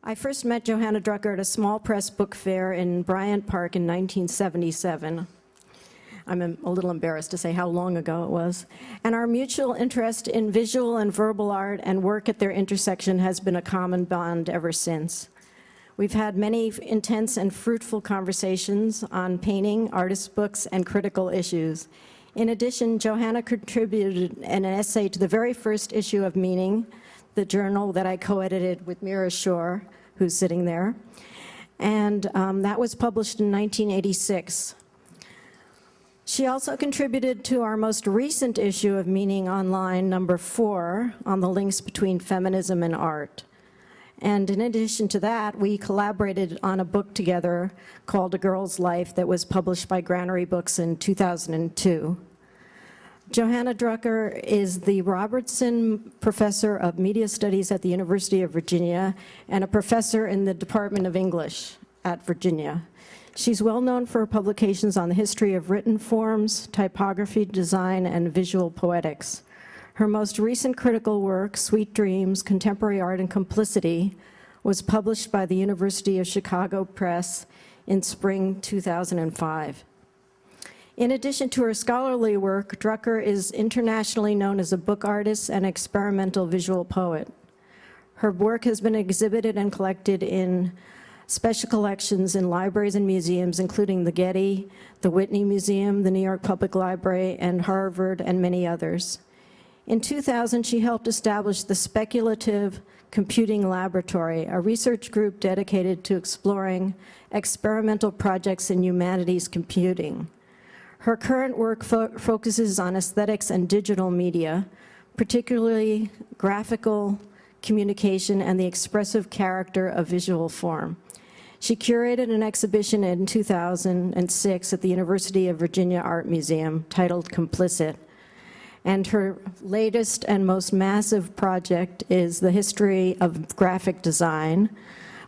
I first met Johanna Drucker at a small press book fair in Bryant Park in 1977. I'm a little embarrassed to say how long ago it was. And our mutual interest in visual and verbal art and work at their intersection has been a common bond ever since. We've had many intense and fruitful conversations on painting, artist books, and critical issues. In addition, Johanna contributed an essay to the very first issue of Meaning, the journal that I co-edited with Mira Shore, who's sitting there. And that was published in 1986. She also contributed to our most recent issue of Meaning Online, number 4, on the links between feminism and art. And in addition to that, we collaborated on a book together called A Girl's Life that was published by Granary Books in 2002. Johanna Drucker is the Robertson Professor of Media Studies at the University of Virginia and a professor in the Department of English at Virginia. She's well known for her publications on the history of written forms, typography, design, and visual poetics. Her most recent critical work, Sweet Dreams, Contemporary Art and Complicity, was published by the University of Chicago Press in spring 2005. In addition to her scholarly work, Drucker is internationally known as a book artist and experimental visual poet. Her work has been exhibited and collected in special collections in libraries and museums, including the Getty, the Whitney Museum, the New York Public Library, and Harvard, and many others. In 2000, she helped establish the Speculative Computing Laboratory, a research group dedicated to exploring experimental projects in humanities computing. Her current work focuses on aesthetics and digital media, particularly graphical communication and the expressive character of visual form. She curated an exhibition in 2006 at the University of Virginia Art Museum titled Complicit. And her latest and most massive project is the history of graphic design,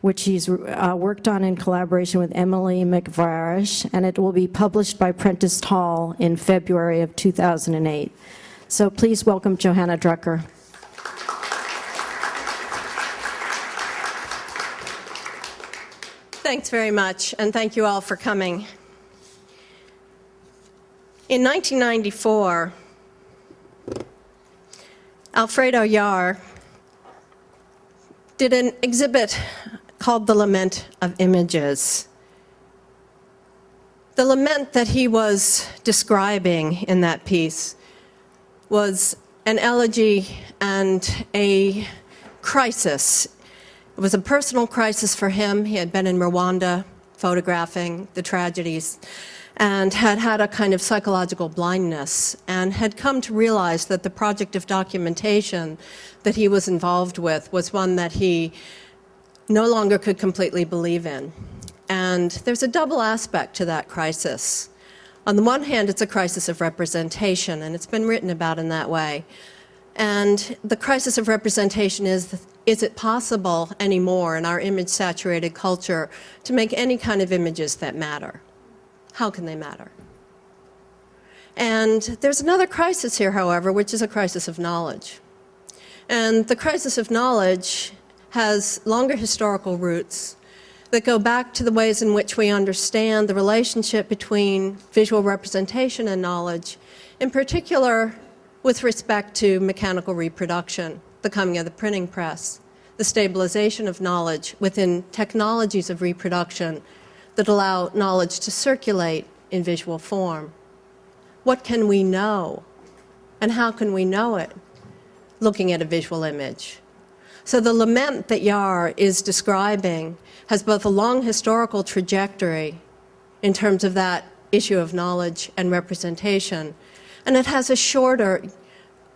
which she's worked on in collaboration with Emily McVarish, and it will be published by Prentice Hall in February of 2008. So please welcome Johanna Drucker. Thanks very much, and thank you all for coming. In 1994, Alfredo Yar did an exhibit called The Lament of Images. The lament that he was describing in that piece was an elegy and a crisis. It was a personal crisis for him. He had been in Rwanda photographing the tragedies and had had a kind of psychological blindness and had come to realize that the project of documentation that he was involved with was one that he no longer could completely believe in. And there's a double aspect to that crisis. On the one hand, it's a crisis of representation, and it's been written about in that way. And the crisis of representation is it possible anymore in our image-saturated culture to make any kind of images that matter? How can they matter? And there's another crisis here, however, which is a crisis of knowledge. And the crisis of knowledge has longer historical roots that go back to the ways in which we understand the relationship between visual representation and knowledge, in particular with respect to mechanical reproduction, the coming of the printing press, the stabilization of knowledge within technologies of reproduction that allow knowledge to circulate in visual form. What can we know? And how can we know it? Looking at a visual image. So the lament that Yar is describing has both a long historical trajectory in terms of that issue of knowledge and representation, and it has a shorter,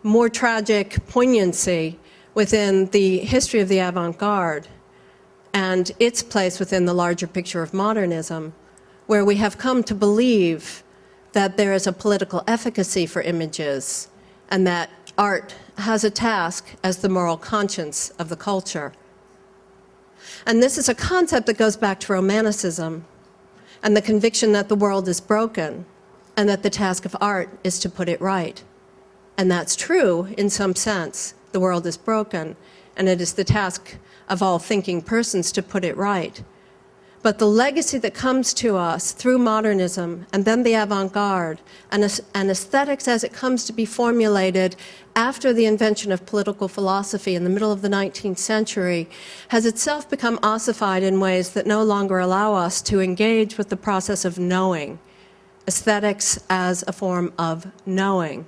more tragic poignancy within the history of the avant-garde and its place within the larger picture of modernism, where we have come to believe that there is a political efficacy for images and that art has a task as the moral conscience of the culture. And this is a concept that goes back to Romanticism and the conviction that the world is broken and that the task of art is to put it right. And that's true in some sense. The world is broken. and it is the task of all thinking persons to put it right. But the legacy that comes to us through modernism and then the avant-garde and aesthetics as it comes to be formulated after the invention of political philosophy in the middle of the 19th century has itself become ossified in ways that no longer allow us to engage with the process of knowing, aesthetics as a form of knowing.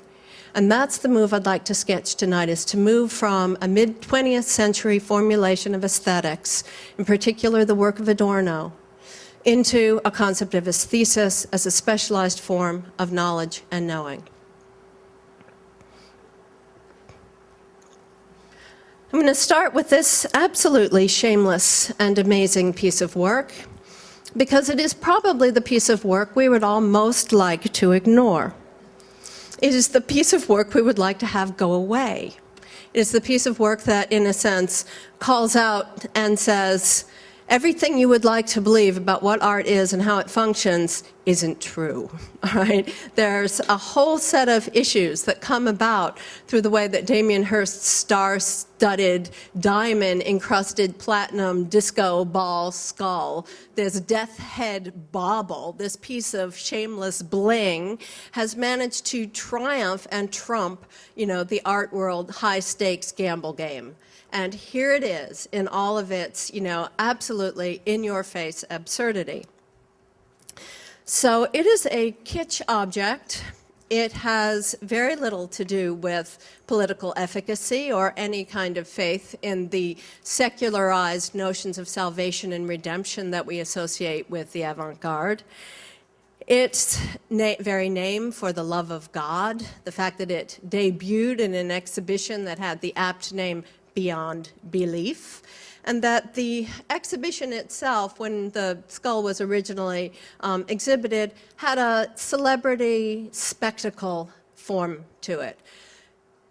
And that's the move I'd like to sketch tonight, is to move from a mid-20th century formulation of aesthetics, in particular the work of Adorno, into a concept of aesthesis as a specialized form of knowledge and knowing. I'm going to start with this absolutely shameless and amazing piece of work, because it is probably the piece of work we would all most like to ignore. It is the piece of work we would like to have go away. It is the piece of work that, in a sense, calls out and says, everything you would like to believe about what art is and how it functions isn't true. All right? There's a whole set of issues that come about through the way that Damien Hirst's star-studded, diamond-encrusted platinum disco ball skull, this death head bobble, this piece of shameless bling, has managed to triumph and trump, the art world high-stakes gamble game. And here it is in all of its, absolutely in-your-face absurdity. So it is a kitsch object. It has very little to do with political efficacy or any kind of faith in the secularized notions of salvation and redemption that we associate with the avant-garde. Its very name for the love of God, the fact that it debuted in an exhibition that had the apt name Beyond Belief, and that the exhibition itself, when the skull was originally exhibited, had a celebrity spectacle form to it.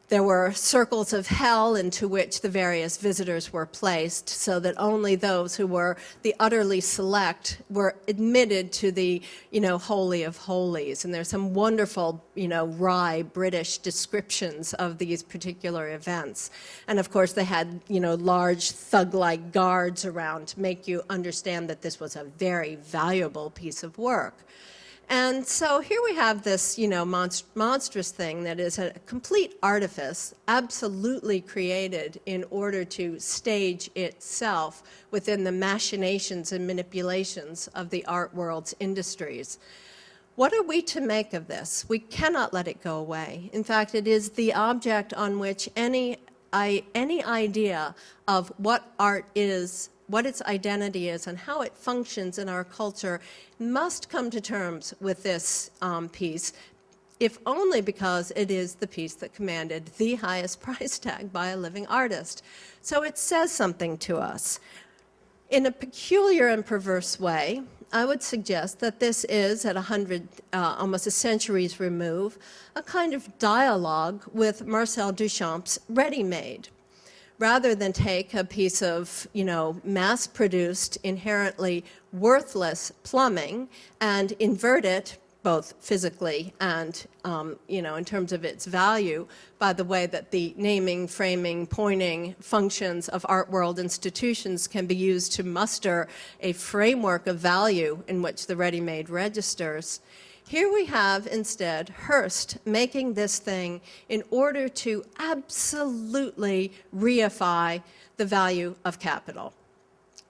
There were circles of hell into which the various visitors were placed, so that only those who were the utterly select were admitted to the, holy of holies. And there's some wonderful, wry British descriptions of these particular events. And of course, they had, large thug-like guards around to make you understand that this was a very valuable piece of work. And so here we have this, monstrous thing that is a complete artifice, absolutely created in order to stage itself within the machinations and manipulations of the art world's industries. What are we to make of this? We cannot let it go away. In fact, it is the object on which any idea of what art is, what its identity is, and how it functions in our culture must come to terms with this piece, if only because it is the piece that commanded the highest price tag by a living artist. So it says something to us. In a peculiar and perverse way, I would suggest that this is, at almost a century's remove, a kind of dialogue with Marcel Duchamp's ready-made. Rather than take a piece of, mass-produced, inherently worthless plumbing and invert it, both physically and, in terms of its value, by the way that the naming, framing, pointing functions of art world institutions can be used to muster a framework of value in which the ready-made registers. Here we have, instead, Hirst making this thing in order to absolutely reify the value of capital.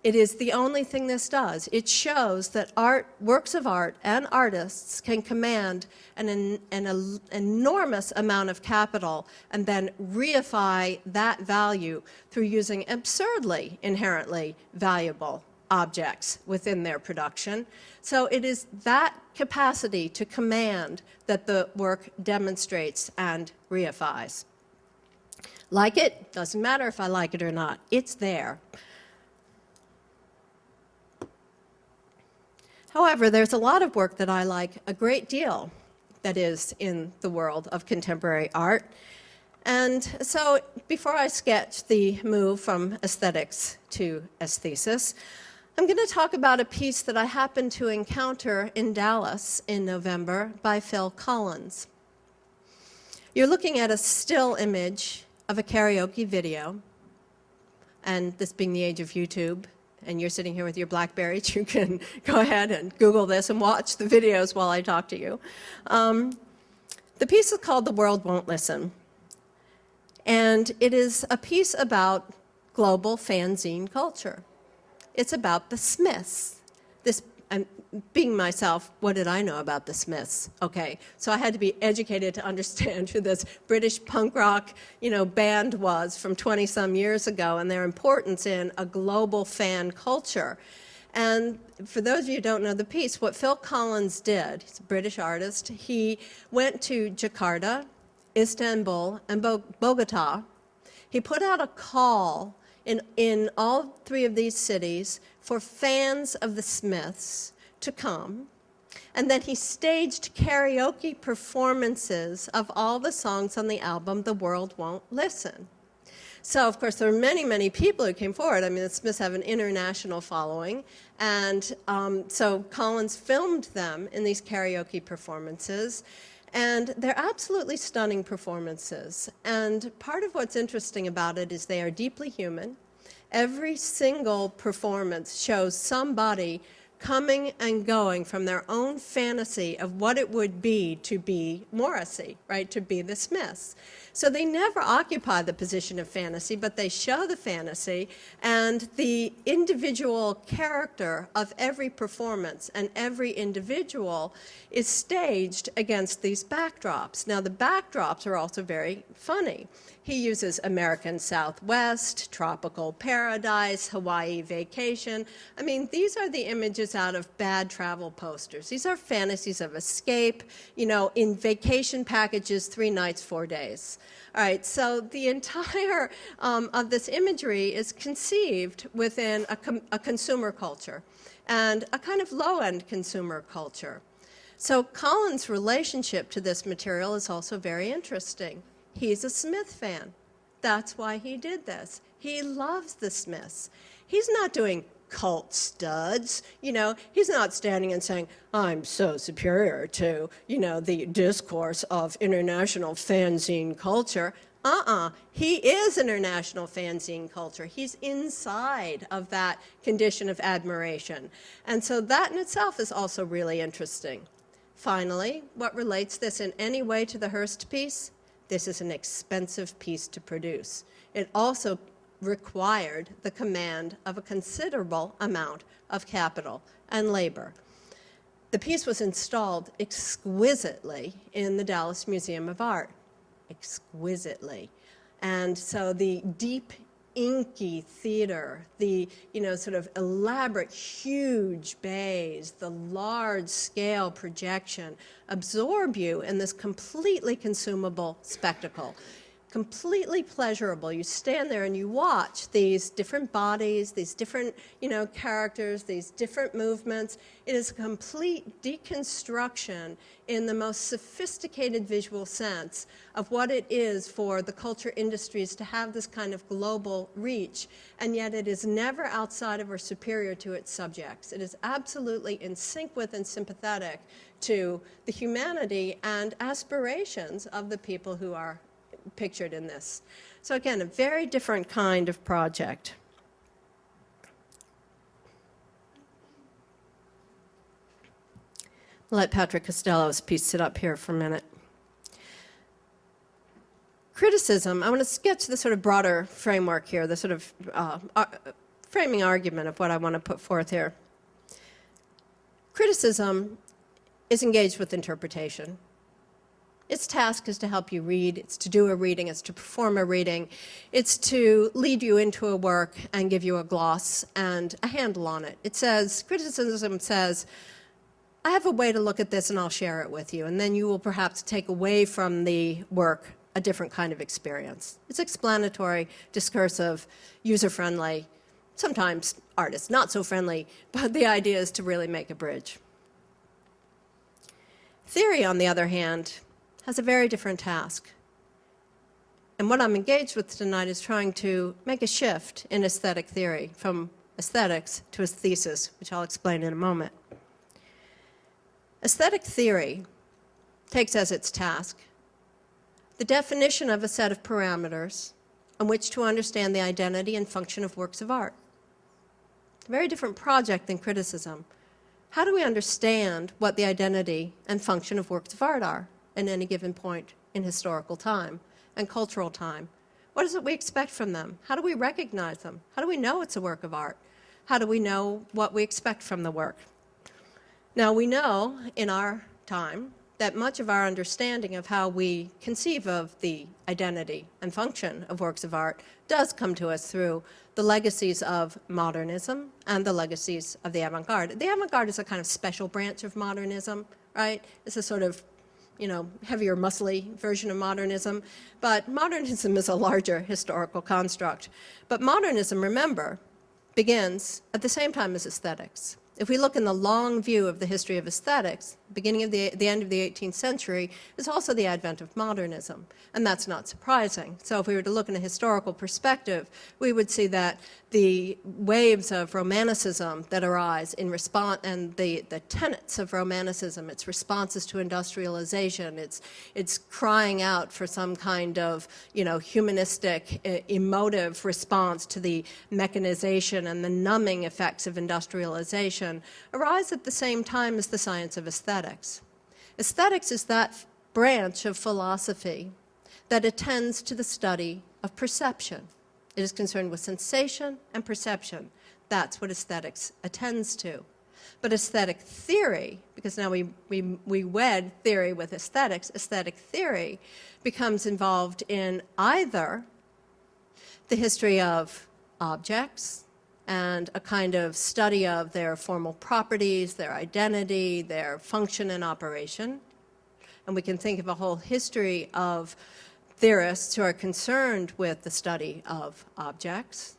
It is the only thing this does. It shows that works of art and artists can command an enormous amount of capital and then reify that value through using absurdly, inherently valuable objects within their production. So it is that capacity to command that the work demonstrates and reifies. Like it? Doesn't matter if I like it or not. It's there. However, there's a lot of work that I like a great deal that is in the world of contemporary art. And so before I sketch the move from aesthetics to aesthesis, I'm going to talk about a piece that I happened to encounter in Dallas in November by Phil Collins. You're looking at a still image of a karaoke video and this being the age of YouTube, and you're sitting here with your Blackberries, you can go ahead and Google this and watch the videos while I talk to you. The piece is called The World Won't Listen, and it is a piece about global fanzine culture. It's about the Smiths. Being myself, what did I know about the Smiths? Okay, so I had to be educated to understand who this British punk rock, band was from 20-some years ago and their importance in a global fan culture. And for those of you who don't know the piece, what Phil Collins did, he's a British artist, he went to Jakarta, Istanbul, and Bogota. He put out a call in all three of these cities for fans of the Smiths to come, and then he staged karaoke performances of all the songs on the album The World Won't Listen. So, of course, there were many, many people who came forward. I mean, the Smiths have an international following, and so Collins filmed them in these karaoke performances, and they're absolutely stunning performances. And part of what's interesting about it is they are deeply human. Every single performance shows somebody coming and going from their own fantasy of what it would be to be Morrissey, right, to be the Smiths. So they never occupy the position of fantasy, but they show the fantasy, and the individual character of every performance and every individual is staged against these backdrops. Now, the backdrops are also very funny. He uses American Southwest, tropical paradise, Hawaii vacation. I mean, these are the images out of bad travel posters. These are fantasies of escape, in vacation packages, 3 nights, 4 days. All right, so the entire of this imagery is conceived within a consumer culture and a kind of low-end consumer culture. So Collins' relationship to this material is also very interesting. He's a Smith fan. That's why he did this. He loves the Smiths. He's not doing cult studs. He's not standing and saying, I'm so superior to, the discourse of international fanzine culture. He is international fanzine culture. He's inside of that condition of admiration. And so that in itself is also really interesting. Finally, what relates this in any way to the Hearst piece? This is an expensive piece to produce. It also required the command of a considerable amount of capital and labor. The piece was installed exquisitely in the Dallas Museum of Art, exquisitely. And so the deep, inky theater, the sort of elaborate, huge bays, the large-scale projection absorb you in this completely consumable spectacle. Completely pleasurable. You stand there and you watch these different bodies, these different, characters, these different movements. It is a complete deconstruction in the most sophisticated visual sense of what it is for the culture industries to have this kind of global reach, and yet it is never outside of or superior to its subjects. It is absolutely in sync with and sympathetic to the humanity and aspirations of the people who are pictured in this. So again, a very different kind of project. I'll let Patrick Costello's piece sit up here for a minute. Criticism, I want to sketch the sort of broader framework here, the sort of framing argument of what I want to put forth here. Criticism is engaged with interpretation. Its task is to help you read, it's to do a reading, it's to perform a reading, it's to lead you into a work and give you a gloss and a handle on it. It says, criticism says, I have a way to look at this and I'll share it with you, and then you will perhaps take away from the work a different kind of experience. It's explanatory, discursive, user-friendly, sometimes artists not so friendly, but the idea is to really make a bridge. Theory, on the other hand, has a very different task. And what I'm engaged with tonight is trying to make a shift in aesthetic theory from aesthetics to aesthesis, which I'll explain in a moment. Aesthetic theory takes as its task the definition of a set of parameters on which to understand the identity and function of works of art. A very different project than criticism. How do we understand what the identity and function of works of art are at any given point in historical time and cultural time? What is it we expect from them? How do we recognize them? How do we know it's a work of art? How do we know what we expect from the work? Now, we know in our time that much of our understanding of how we conceive of the identity and function of works of art does come to us through the legacies of modernism and the legacies of the avant-garde. The avant-garde is a kind of special branch of modernism, right? It's a sort of, heavier, muscly version of modernism. But modernism is a larger historical construct. But modernism, remember, begins at the same time as aesthetics. If we look in the long view of the history of aesthetics, beginning of the end of the 18th century is also the advent of modernism, and that's not surprising. So if we were to look in a historical perspective, we would see that the waves of romanticism that arise in response, and the tenets of romanticism, its responses to industrialization, it's crying out for some kind of, humanistic, emotive response to the mechanization and the numbing effects of industrialization, arise at the same time as the science of aesthetics. Aesthetics is that branch of philosophy that attends to the study of perception. It is concerned with sensation and perception. That's what aesthetics attends to. But aesthetic theory, because now we wed theory with aesthetics, aesthetic theory becomes involved in either the history of objects and a kind of study of their formal properties, their identity, their function and operation. And we can think of a whole history of theorists who are concerned with the study of objects,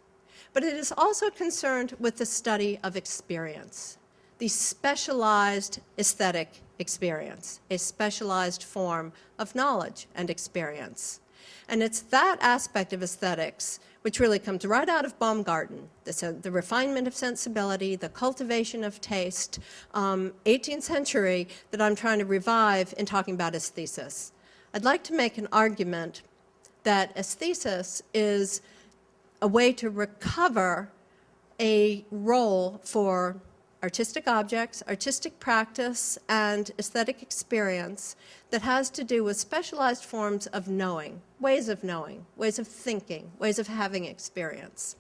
but it is also concerned with the study of experience, the specialized aesthetic experience, a specialized form of knowledge and experience. And it's that aspect of aesthetics which really comes right out of Baumgarten, the refinement of sensibility, the cultivation of taste, 18th century, that I'm trying to revive in talking about aesthesis. I'd like to make an argument that aesthesis is a way to recover a role for artistic objects, artistic practice, and aesthetic experience that has to do with specialized forms of knowing, ways of thinking, ways of having experience.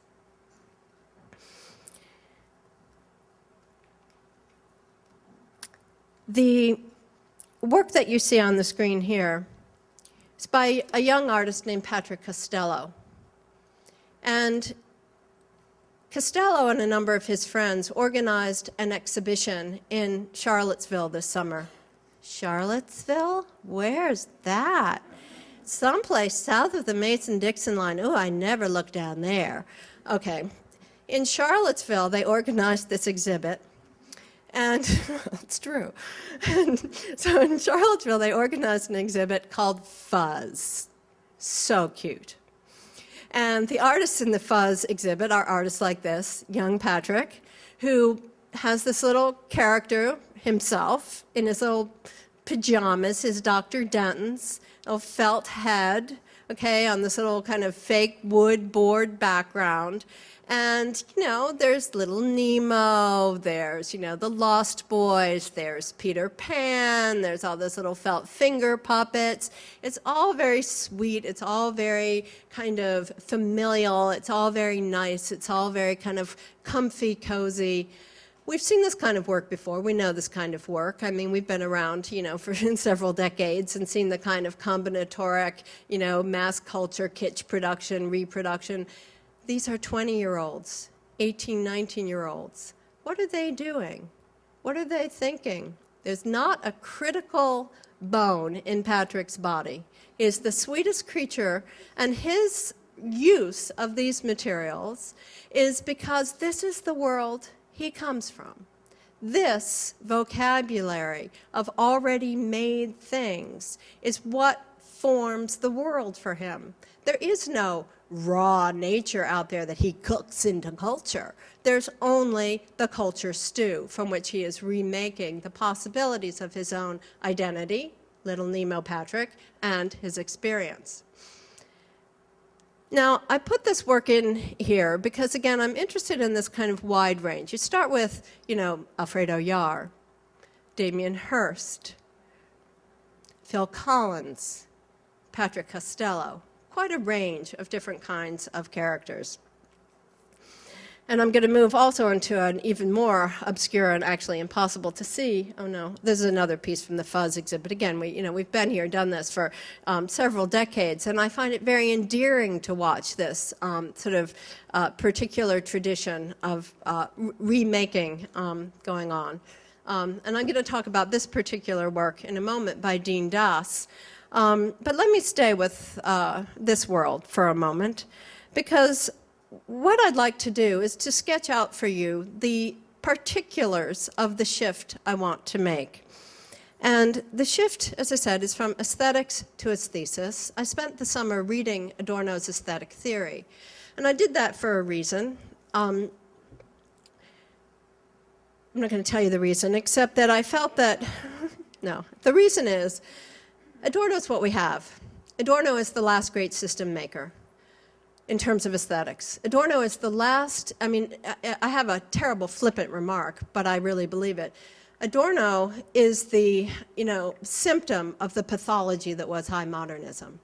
The work that you see on the screen here is by a young artist named Patrick Costello. And Costello and a number of his friends organized an exhibition in Charlottesville this summer. Charlottesville? Where's that? Someplace south of the Mason-Dixon line. Oh, I never looked down there. Okay. In Charlottesville, they organized this exhibit. And it's true. And so in Charlottesville, they organized an exhibit called Fuzz. So cute. And the artists in the Fuzz exhibit are artists like this, young Patrick, who has this little character himself in his little pajamas, his Dr. Denton's, little felt head, okay, on this little kind of fake wood board background. And, there's little Nemo, there's, the Lost Boys, there's Peter Pan, there's all those little felt finger puppets. It's all very sweet, it's all very kind of familial, it's all very nice, it's all very kind of comfy, cozy. We've seen this kind of work before. We know this kind of work. I mean, we've been around, for several decades and seen the kind of combinatoric, mass culture, kitsch production, reproduction. These are 20-year-olds, 18, 19-year-olds. What are they doing? What are they thinking? There's not a critical bone in Patrick's body. He is the sweetest creature, and his use of these materials is because this is the world he comes from. This vocabulary of already made things is what forms the world for him. There is no raw nature out there that he cooks into culture. There's only the culture stew from which he is remaking the possibilities of his own identity, little Nemo Patrick, and his experience. Now, I put this work in here because, again, I'm interested in this kind of wide range. You start with, Alfredo Yar, Damien Hirst, Phil Collins, Patrick Costello, quite a range of different kinds of characters. And I'm going to move also into an even more obscure and actually impossible to see. Oh no, this is another piece from the Fuzz exhibit. Again, we've been here, done this for several decades, and I find it very endearing to watch this sort of particular tradition of remaking going on. And I'm going to talk about this particular work in a moment by Dean Das. But let me stay with this world for a moment, because what I'd like to do is to sketch out for you the particulars of the shift I want to make. And the shift, as I said, is from aesthetics to aesthesis. I spent the summer reading Adorno's aesthetic theory, and I did that for a reason. I'm not going to tell you the reason, except that I felt that, no, the reason is Adorno's what we have. Adorno is the last great system maker in terms of aesthetics. Adorno is the last, I have a terrible flippant remark, but I really believe it. Adorno is the, symptom of the pathology that was high modernism.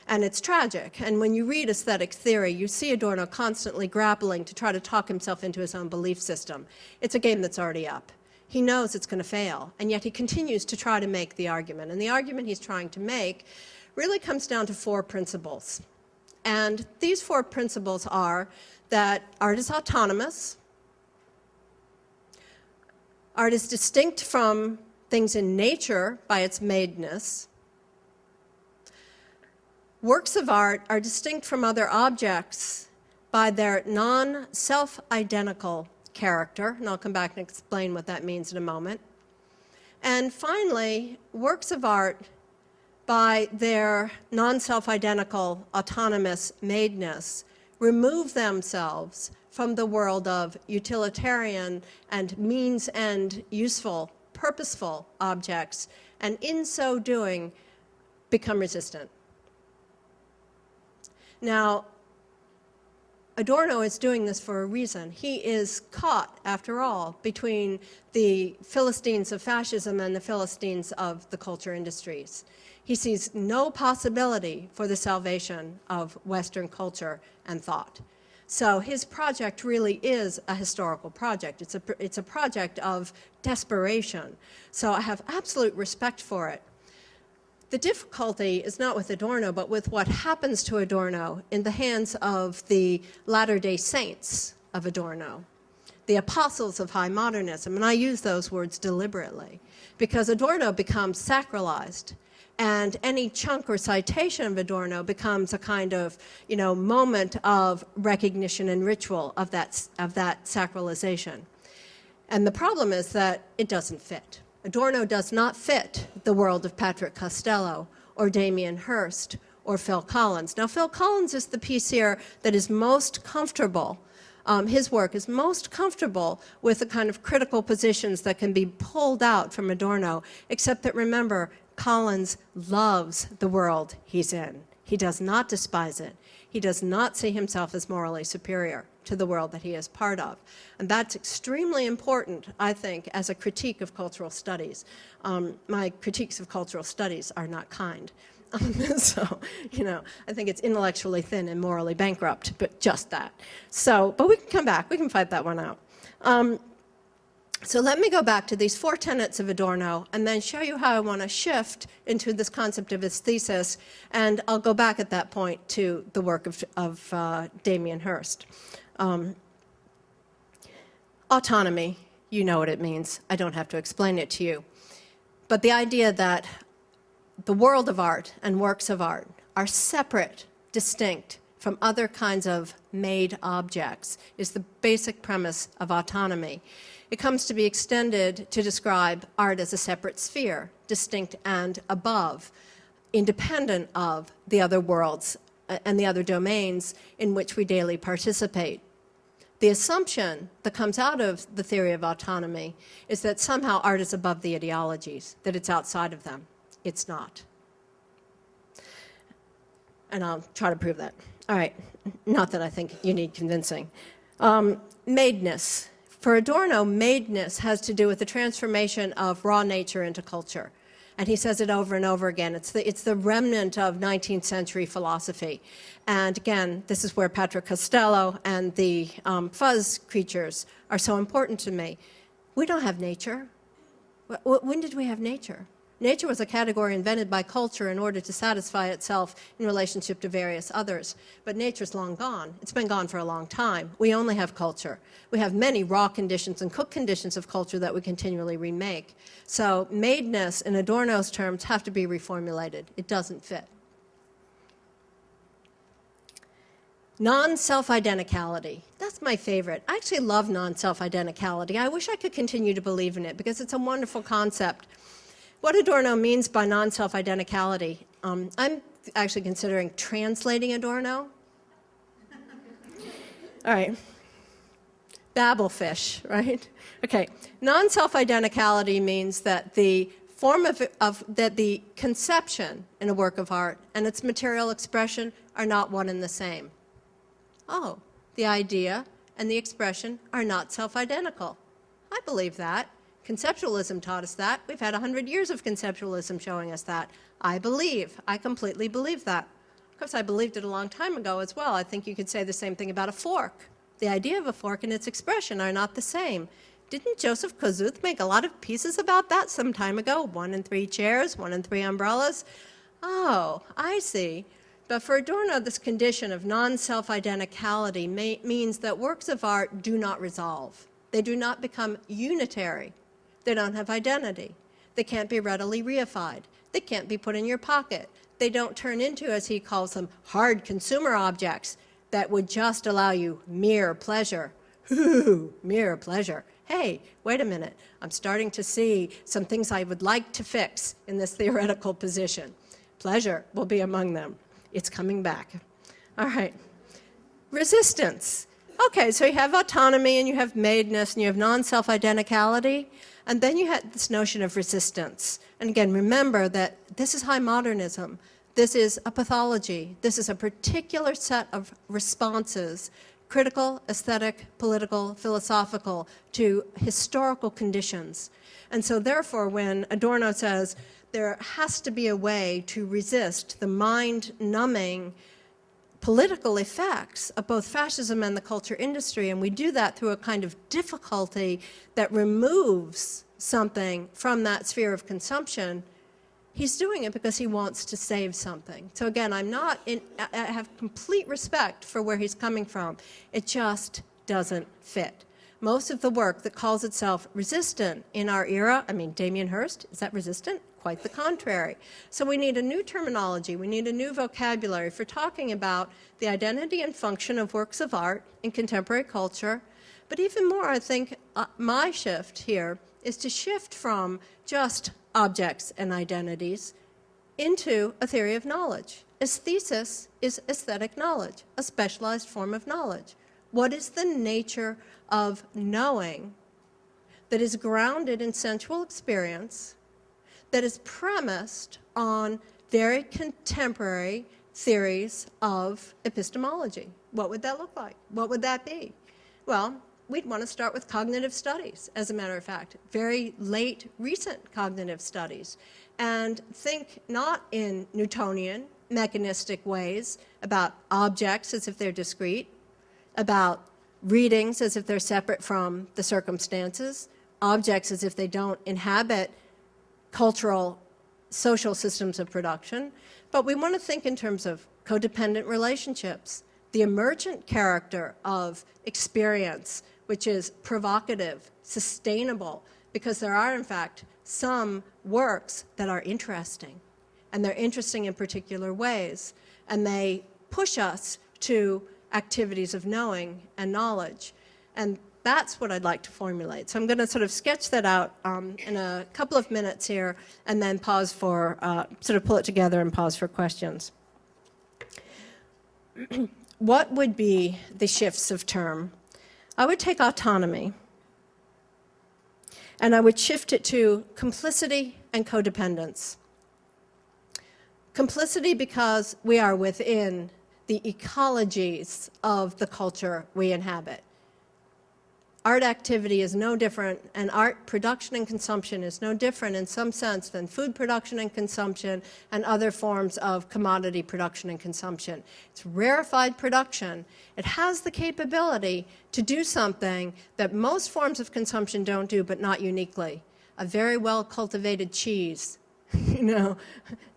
And it's tragic. And when you read aesthetic theory, you see Adorno constantly grappling to try to talk himself into his own belief system. It's a game that's already up. He knows it's going to fail, and yet he continues to try to make the argument. And the argument he's trying to make really comes down to 4 principles. And these 4 principles are that art is autonomous, art is distinct from things in nature by its madeness, works of art are distinct from other objects by their non-self-identical character, and I'll come back and explain what that means in a moment. And finally, works of art by their non-self-identical, autonomous madeness, remove themselves from the world of utilitarian and means and useful, purposeful objects, and in so doing, become resistant. Now, Adorno is doing this for a reason. He is caught, after all, between the Philistines of fascism and the Philistines of the culture industries. He sees no possibility for the salvation of Western culture and thought. So his project really is a historical project. It's a project of desperation. So I have absolute respect for it. The difficulty is not with Adorno, but with what happens to Adorno in the hands of the latter-day saints of Adorno, the apostles of high modernism. And I use those words deliberately, because Adorno becomes sacralized. And any chunk or citation of Adorno becomes a kind of, moment of recognition and ritual of that sacralization. And the problem is that it doesn't fit. Adorno does not fit the world of Patrick Costello or Damien Hirst or Phil Collins. Now, Phil Collins is the piece here that is most comfortable. His work is most comfortable with the kind of critical positions that can be pulled out from Adorno, except that, remember, Collins loves the world he's in. He does not despise it. He does not see himself as morally superior to the world that he is part of. And that's extremely important, I think, as a critique of cultural studies. My critiques of cultural studies are not kind. So, I think it's intellectually thin and morally bankrupt, but just that. So, but we can come back. We can fight that one out. So let me go back to these 4 tenets of Adorno and then show you how I want to shift into this concept of aesthesis, and I'll go back at that point to the work of Damien Hirst. Autonomy, you know what it means. I don't have to explain it to you. But the idea that the world of art and works of art are separate, distinct from other kinds of made objects is the basic premise of autonomy. It comes to be extended to describe art as a separate sphere, distinct and above, independent of the other worlds and the other domains in which we daily participate. The assumption that comes out of the theory of autonomy is that somehow art is above the ideologies, that it's outside of them. It's not. And I'll try to prove that. All right, not that I think you need convincing. Madeness. For Adorno, madeness has to do with the transformation of raw nature into culture. And he says it over and over again. It's the remnant of 19th century philosophy. And again, this is where Patrick Costello and the fuzz creatures are so important to me. We don't have nature. When did we have nature? Nature was a category invented by culture in order to satisfy itself in relationship to various others. But nature's long gone. It's been gone for a long time. We only have culture. We have many raw conditions and cooked conditions of culture that we continually remake. So madeness, in Adorno's terms, have to be reformulated. It doesn't fit. Non-self-identicality. That's my favorite. I actually love non-self-identicality. I wish I could continue to believe in it because it's a wonderful concept. What Adorno means by non-self-identicality, I'm actually considering translating Adorno. All right. Babblefish, right? Okay. Non-self-identicality means that the form that the conception in a work of art and its material expression are not one and the same. Oh, the idea and the expression are not self-identical. I believe that. Conceptualism taught us that. We've had 100 years of conceptualism showing us that. I completely believe that. Of course, I believed it a long time ago as well. I think you could say the same thing about a fork. The idea of a fork and its expression are not the same. Didn't Joseph Kosuth make a lot of pieces about that some time ago? 1 and 3 chairs, 1 and 3 umbrellas. Oh, I see. But for Adorno, this condition of non-self-identicality means that works of art do not resolve. They do not become unitary. They don't have identity. They can't be readily reified. They can't be put in your pocket. They don't turn into, as he calls them, hard consumer objects that would just allow you mere pleasure. Ooh, mere pleasure. Hey, wait a minute. I'm starting to see some things I would like to fix in this theoretical position. Pleasure will be among them. It's coming back. All right. Resistance. Okay, so you have autonomy and you have madeness and you have non-self-identicality. And then you had this notion of resistance. And again, remember that this is high modernism. This is a pathology. This is a particular set of responses, critical, aesthetic, political, philosophical, to historical conditions. And so therefore, when Adorno says there has to be a way to resist the mind-numbing political effects of both fascism and the culture industry, and we do that through a kind of difficulty that removes something from that sphere of consumption, he's doing it because he wants to save something. So again, I have complete respect for where he's coming from. It just doesn't fit. Most of the work that calls itself resistant in our era, I mean, Damien Hirst, is that resistant? Quite the contrary. So we need a new terminology. We need a new vocabulary for talking about the identity and function of works of art in contemporary culture. But even more, I think my shift here is to shift from just objects and identities into a theory of knowledge. Aesthesis is aesthetic knowledge, a specialized form of knowledge. What is the nature of knowing that is grounded in sensual experience, that is premised on very contemporary theories of epistemology? What would that look like? What would that be? Well, we'd want to start with cognitive studies, as a matter of fact, very late, recent cognitive studies, and think not in Newtonian, mechanistic ways about objects as if they're discrete, about readings as if they're separate from the circumstances, objects as if they don't inhabit cultural, social systems of production, but we want to think in terms of codependent relationships, the emergent character of experience, which is provocative, sustainable, because there are, in fact, some works that are interesting, and they're interesting in particular ways, and they push us to activities of knowing and knowledge. And that's what I'd like to formulate. So I'm going to sort of sketch that out in a couple of minutes here and then pause for, sort of pull it together and pause for questions. What would be the shifts of term? I would take autonomy and I would shift it to complicity and codependence. Complicity because we are within the ecologies of the culture we inhabit. Art activity is no different, and art production and consumption is no different in some sense than food production and consumption and other forms of commodity production and consumption. It's rarefied production. It has the capability to do something that most forms of consumption don't do, but not uniquely. A very well-cultivated cheese,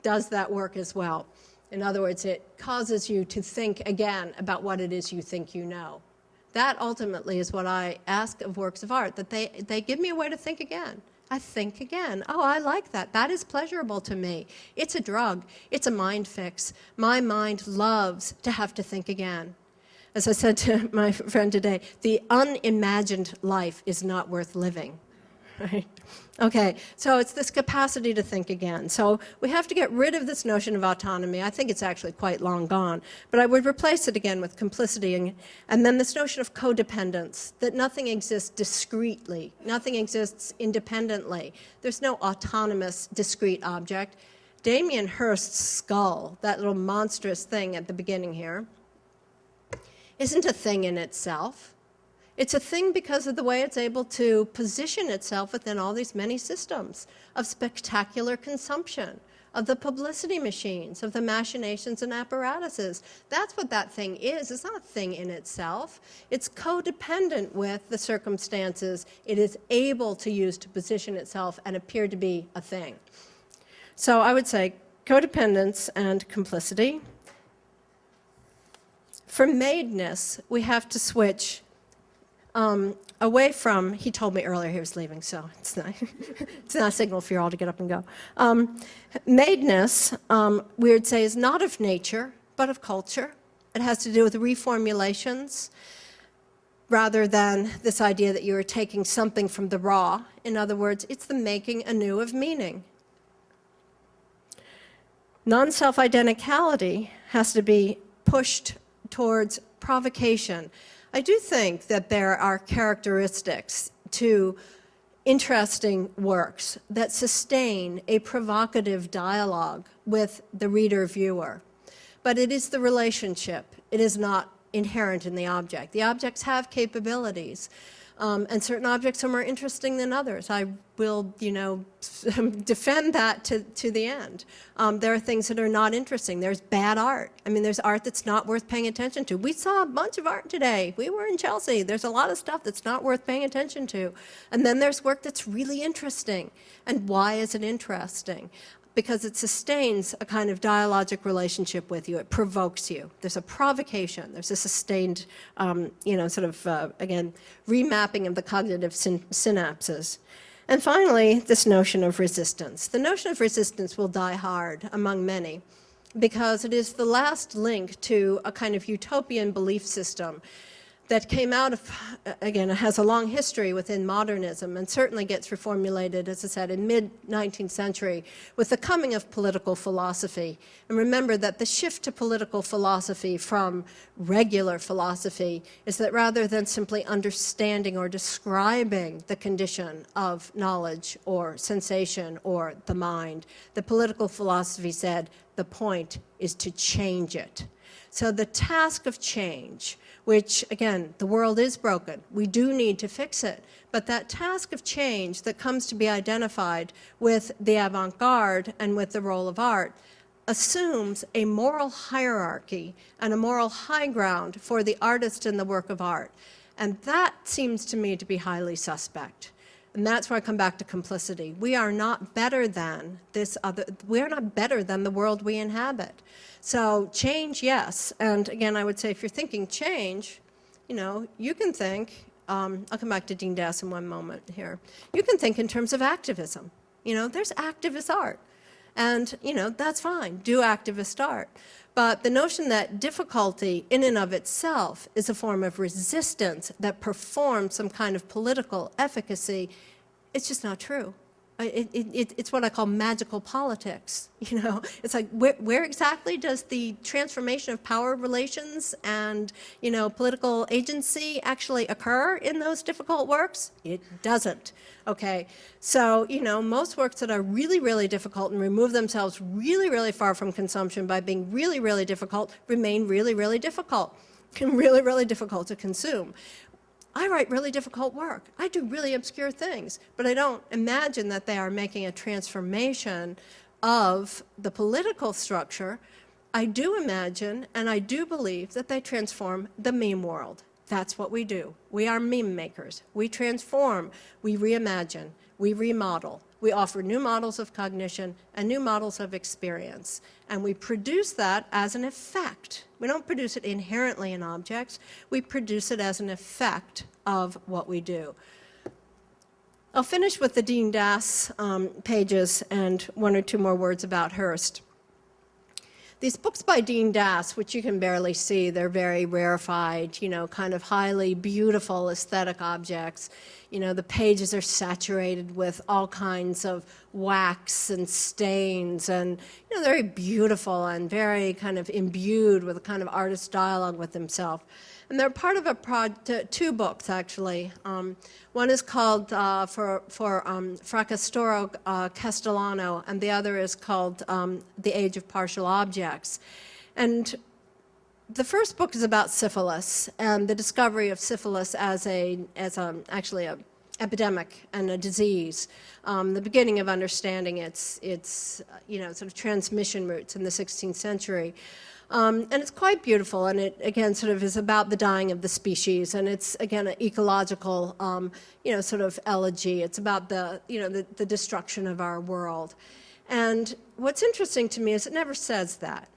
does that work as well. In other words, it causes you to think again about what it is you think you know. That ultimately is what I ask of works of art, that they give me a way to think again. I think again. Oh, I like that. That is pleasurable to me. It's a drug. It's a mind fix. My mind loves to have to think again. As I said to my friend today, the unimagined life is not worth living. Right? Okay, so it's this capacity to think again. So we have to get rid of this notion of autonomy. I think it's actually quite long gone. But I would replace it again with complicity and then this notion of codependence, that nothing exists discretely. Nothing exists independently. There's no autonomous discrete object. Damien Hirst's skull, that little monstrous thing at the beginning here, isn't a thing in itself. It's a thing because of the way it's able to position itself within all these many systems of spectacular consumption, of the publicity machines, of the machinations and apparatuses. That's what that thing is. It's not a thing in itself. It's codependent with the circumstances it is able to use to position itself and appear to be a thing. So I would say codependence and complicity. For madeness, we have to switch away from, he told me earlier he was leaving, so it's not, it's not a signal for you all to get up and go. Madeness, we would say, is not of nature, but of culture. It has to do with reformulations, rather than this idea that you are taking something from the raw. In other words, it's the making anew of meaning. Nonselfidenticality has to be pushed towards provocation. I do think that there are characteristics to interesting works that sustain a provocative dialogue with the reader-viewer. But it is the relationship. It is not inherent in the object. The objects have capabilities, and certain objects are more interesting than others. I will, defend that to the end. There are things that are not interesting. There's bad art. I mean, there's art that's not worth paying attention to. We saw a bunch of art today. We were in Chelsea. There's a lot of stuff that's not worth paying attention to. And then there's work that's really interesting. And why is it interesting? Because it sustains a kind of dialogic relationship with you. It provokes you. There's a provocation. There's a sustained, again, remapping of the cognitive synapses. And finally, this notion of resistance. The notion of resistance will die hard among many because it is the last link to a kind of utopian belief system that came out of, again, it has a long history within modernism and certainly gets reformulated, as I said, in mid-19th century with the coming of political philosophy. And remember that the shift to political philosophy from regular philosophy is that rather than simply understanding or describing the condition of knowledge or sensation or the mind, the political philosophy said the point is to change it. So the task of change, which, again, the world is broken. We do need to fix it. But that task of change that comes to be identified with the avant-garde and with the role of art assumes a moral hierarchy and a moral high ground for the artist and the work of art. And that seems to me to be highly suspect. And that's where I come back to complicity. We are not better than we are not better than the world we inhabit. So change, yes. And again, I would say if you're thinking change, you can think, I'll come back to Dean Das in one moment here. You can think in terms of activism. There's activist art. And, that's fine. Do activist art. But the notion that difficulty in and of itself is a form of resistance that performs some kind of political efficacy, it's just not true. It's what I call magical politics. You know, it's like where exactly does the transformation of power relations and, you know, political agency actually occur in those difficult works? It doesn't. Okay, so, you know, most works that are really, really difficult and remove themselves really, really far from consumption by being really, really difficult remain really, really difficult, really, really difficult to consume. I write really difficult work. I do really obscure things, but I don't imagine that they are making a transformation of the political structure. I do imagine and I do believe that they transform the meme world. That's what we do. We are meme makers. We transform, we reimagine, we remodel. We offer new models of cognition and new models of experience. And we produce that as an effect. We don't produce it inherently in objects. We produce it as an effect of what we do. I'll finish with the Dean Das pages and one or two more words about Hurst. These books by Dean Das, which you can barely see, they're very rarefied, you know, kind of highly beautiful aesthetic objects. You know, the pages are saturated with all kinds of wax and stains and, you know, very beautiful and very kind of imbued with a kind of artist dialogue with himself. And they're part of two books, actually. One is called Fracastoro Castellano, and the other is called The Age of Partial Objects. And the first book is about syphilis and the discovery of syphilis as actually an epidemic and a disease. The beginning of understanding its you know, sort of transmission routes in the 16th century. And it's quite beautiful, and it, again, sort of is about the dying of the species, and it's, again, an ecological, you know, sort of elegy. It's about the, you know, the destruction of our world. And what's interesting to me is it never says that.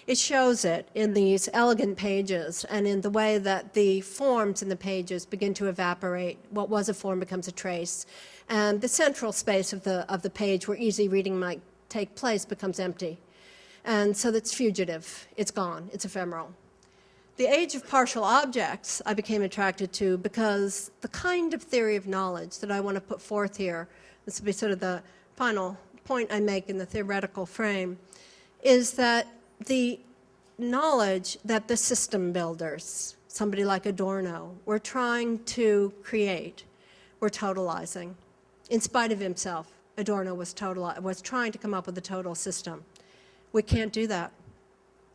It shows it in these elegant pages and in the way that the forms in the pages begin to evaporate. What was a form becomes a trace. And the central space of the page where easy reading might take place becomes empty. And so that's fugitive. It's gone. It's ephemeral. The Age of Partial Objects I became attracted to because the kind of theory of knowledge that I want to put forth here, this will be sort of the final point I make in the theoretical frame, is that the knowledge that the system builders, somebody like Adorno, were trying to create, were totalizing. In spite of himself, Adorno was trying to come up with a total system. We can't do that.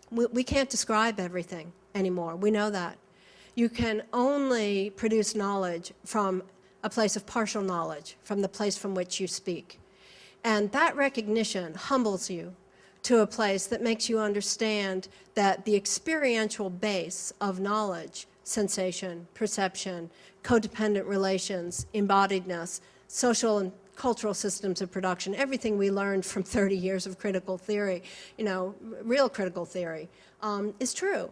We can't describe everything anymore. We know that. You can only produce knowledge from a place of partial knowledge, from the place from which you speak. And that recognition humbles you to a place that makes you understand that the experiential base of knowledge, sensation, perception, codependent relations, embodiedness, social and cultural systems of production, everything we learned from 30 years of critical theory, you know, real critical theory, is true.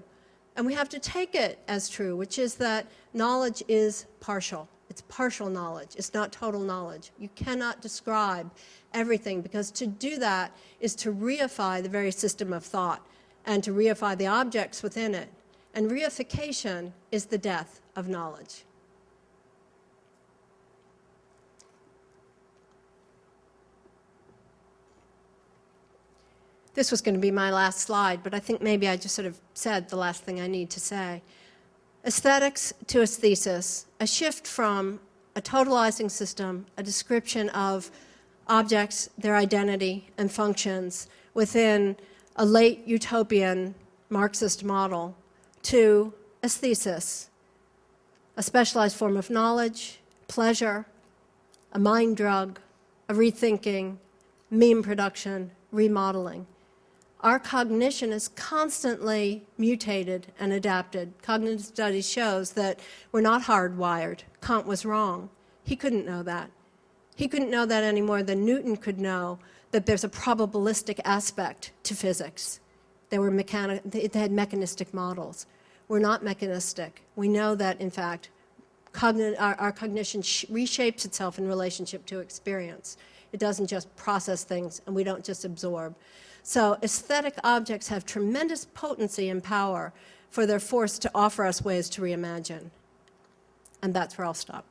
And we have to take it as true, which is that knowledge is partial. It's partial knowledge. It's not total knowledge. You cannot describe everything, because to do that is to reify the very system of thought and to reify the objects within it. And reification is the death of knowledge. This was going to be my last slide, but I think maybe I just sort of said the last thing I need to say. Aesthetics to aesthesis, a shift from a totalizing system, a description of objects, their identity and functions within a late utopian Marxist model, to aesthesis, a specialized form of knowledge, pleasure, a mind drug, a rethinking, meme production, remodeling. Our cognition is constantly mutated and adapted. Cognitive studies shows that we're not hardwired. Kant was wrong. He couldn't know that. He couldn't know that any more than Newton could know that there's a probabilistic aspect to physics. They had mechanistic models. We're not mechanistic. We know that, in fact, our cognition reshapes itself in relationship to experience. It doesn't just process things, and we don't just absorb. So aesthetic objects have tremendous potency and power for their force to offer us ways to reimagine. And that's where I'll stop.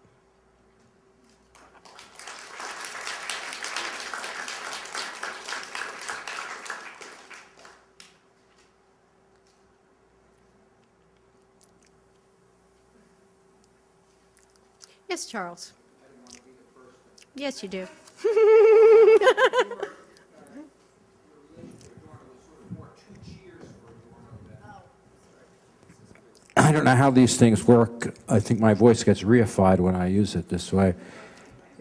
Yes, Charles. Yes, you do. I don't know how these things work. I think my voice gets reified when I use it this way.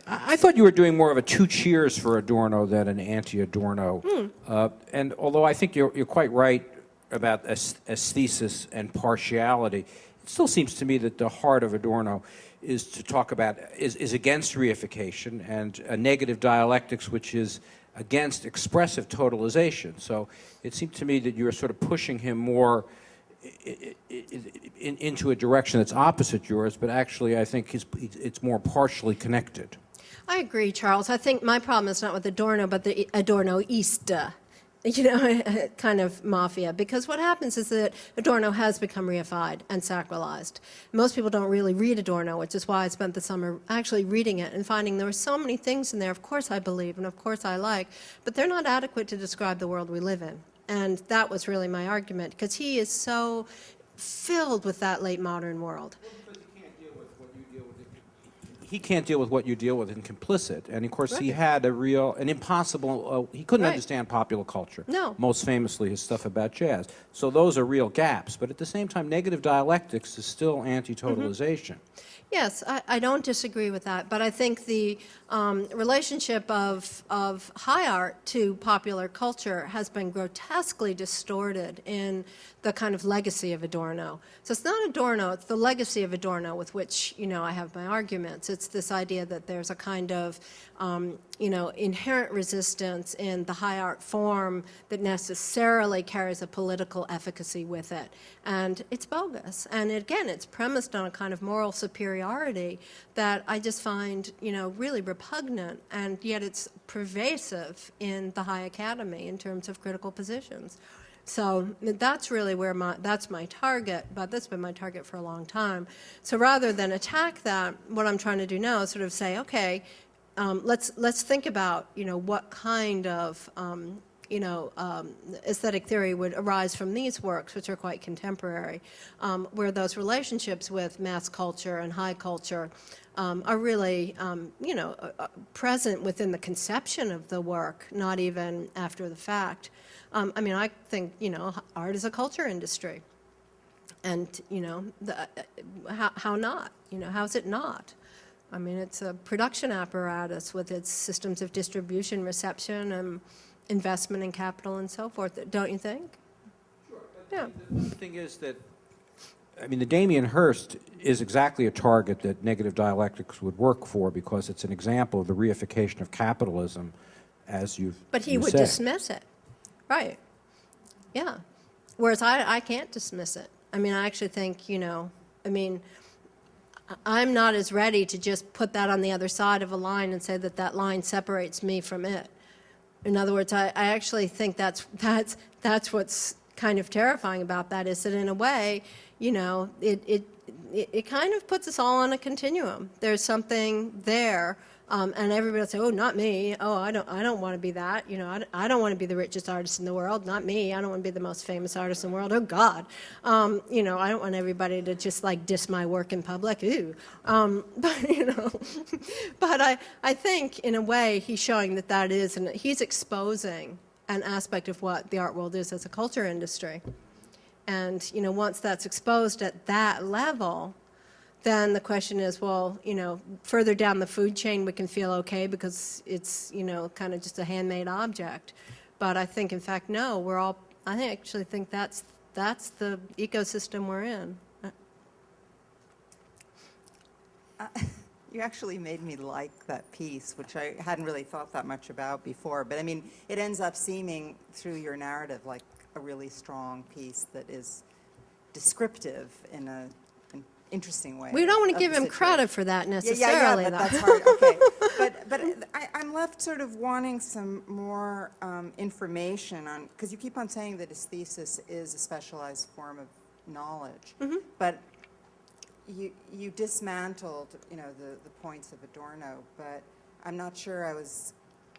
I thought you were doing more of a two cheers for Adorno than an anti-Adorno. And although I think you're quite right about aesthesis and partiality, it still seems to me that the heart of Adorno is to talk about, is against reification and a negative dialectics which is against expressive totalization. So it seemed to me that you were sort of pushing him more into a direction that's opposite yours, but actually I think it's more partially connected. I agree, Charles. I think my problem is not with Adorno, but the Adornoista, kind of mafia. Because what happens is that Adorno has become reified and sacralized. Most people don't really read Adorno, which is why I spent the summer actually reading it and finding there were so many things in there, of course I believe and of course I like, but they're not adequate to describe the world we live in. And that was really my argument, because he is so filled with that late modern world. He can't deal with what you deal with in complicit. And of course, he had an impossible, he couldn't understand popular culture. No. Most famously, his stuff about jazz. So those are real gaps. But at the same time, negative dialectics is still anti-totalization. Yes, I don't disagree with that, but I think the relationship of high art to popular culture has been grotesquely distorted in the kind of legacy of Adorno. So it's not Adorno, it's the legacy of Adorno with which, I have my arguments. It's this idea that there's a kind of, inherent resistance in the high art form that necessarily carries a political efficacy with it. And it's bogus. And again, it's premised on a kind of moral superiority that I just find, really repugnant, and yet it's pervasive in the high academy in terms of critical positions. So that's really where that's my target, but that's been my target for a long time. So rather than attack that, what I'm trying to do now is sort of say, okay, let's think about, what kind of, aesthetic theory would arise from these works, which are quite contemporary, where those relationships with mass culture and high culture are really, present within the conception of the work, not even after the fact. I think, art is a culture industry. And, how not? How is it not? It's a production apparatus with its systems of distribution, reception, and investment in capital and so forth, don't you think? Sure. Yeah. The thing is that, the Damien Hirst is exactly a target that negative dialectics would work for, because it's an example of the reification of capitalism, as you've But he would dismiss it. Right. Yeah. Whereas I can't dismiss it. I actually think, I'm not as ready to just put that on the other side of a line and say that that line separates me from it. In other words, I actually think that's what's kind of terrifying about that, is that in a way, it kind of puts us all on a continuum. There's something there, and everybody will say, "Oh, not me. Oh, I don't want to be that. I don't want to be the richest artist in the world. Not me. I don't want to be the most famous artist in the world. Oh God. I don't want everybody to just diss my work in public. Ew." But I think in a way he's showing that is, and he's exposing an aspect of what the art world is as a culture industry. And, once that's exposed at that level, then the question is, well, further down the food chain we can feel okay because it's, kind of just a handmade object. But I think, in fact, no, I actually think that's the ecosystem we're in. You actually made me like that piece, which I hadn't really thought that much about before. But it ends up seeming through your narrative like a really strong piece that is descriptive in an interesting way. We don't want to give him credit for that necessarily. Yeah, but that's hard. Okay, but I'm left sort of wanting some more information on, because you keep on saying that aesthesis is a specialized form of knowledge, but you dismantled, the points of Adorno, but I'm not sure I was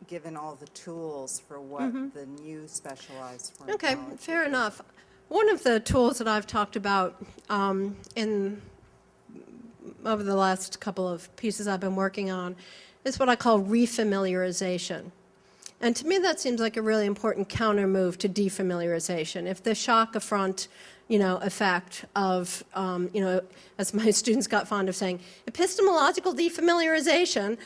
given all the tools for what the new specialized form of knowledge. Okay, fair enough. One of the tools that I've talked about in over the last couple of pieces I've been working on is what I call refamiliarization. And to me, that seems like a really important counter move to defamiliarization. If the shock affront, effect of, as my students got fond of saying, epistemological defamiliarization,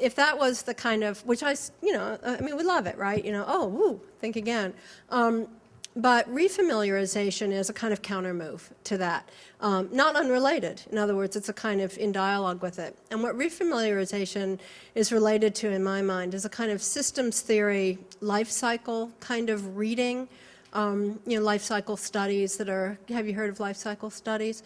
if that was the kind of, which we love it, right? Think again. But refamiliarization is a kind of counter move to that, not unrelated. In other words, it's a kind of in dialogue with it. And what refamiliarization is related to, in my mind, is a kind of systems theory life cycle kind of reading. Life cycle studies that are. Have you heard of life cycle studies?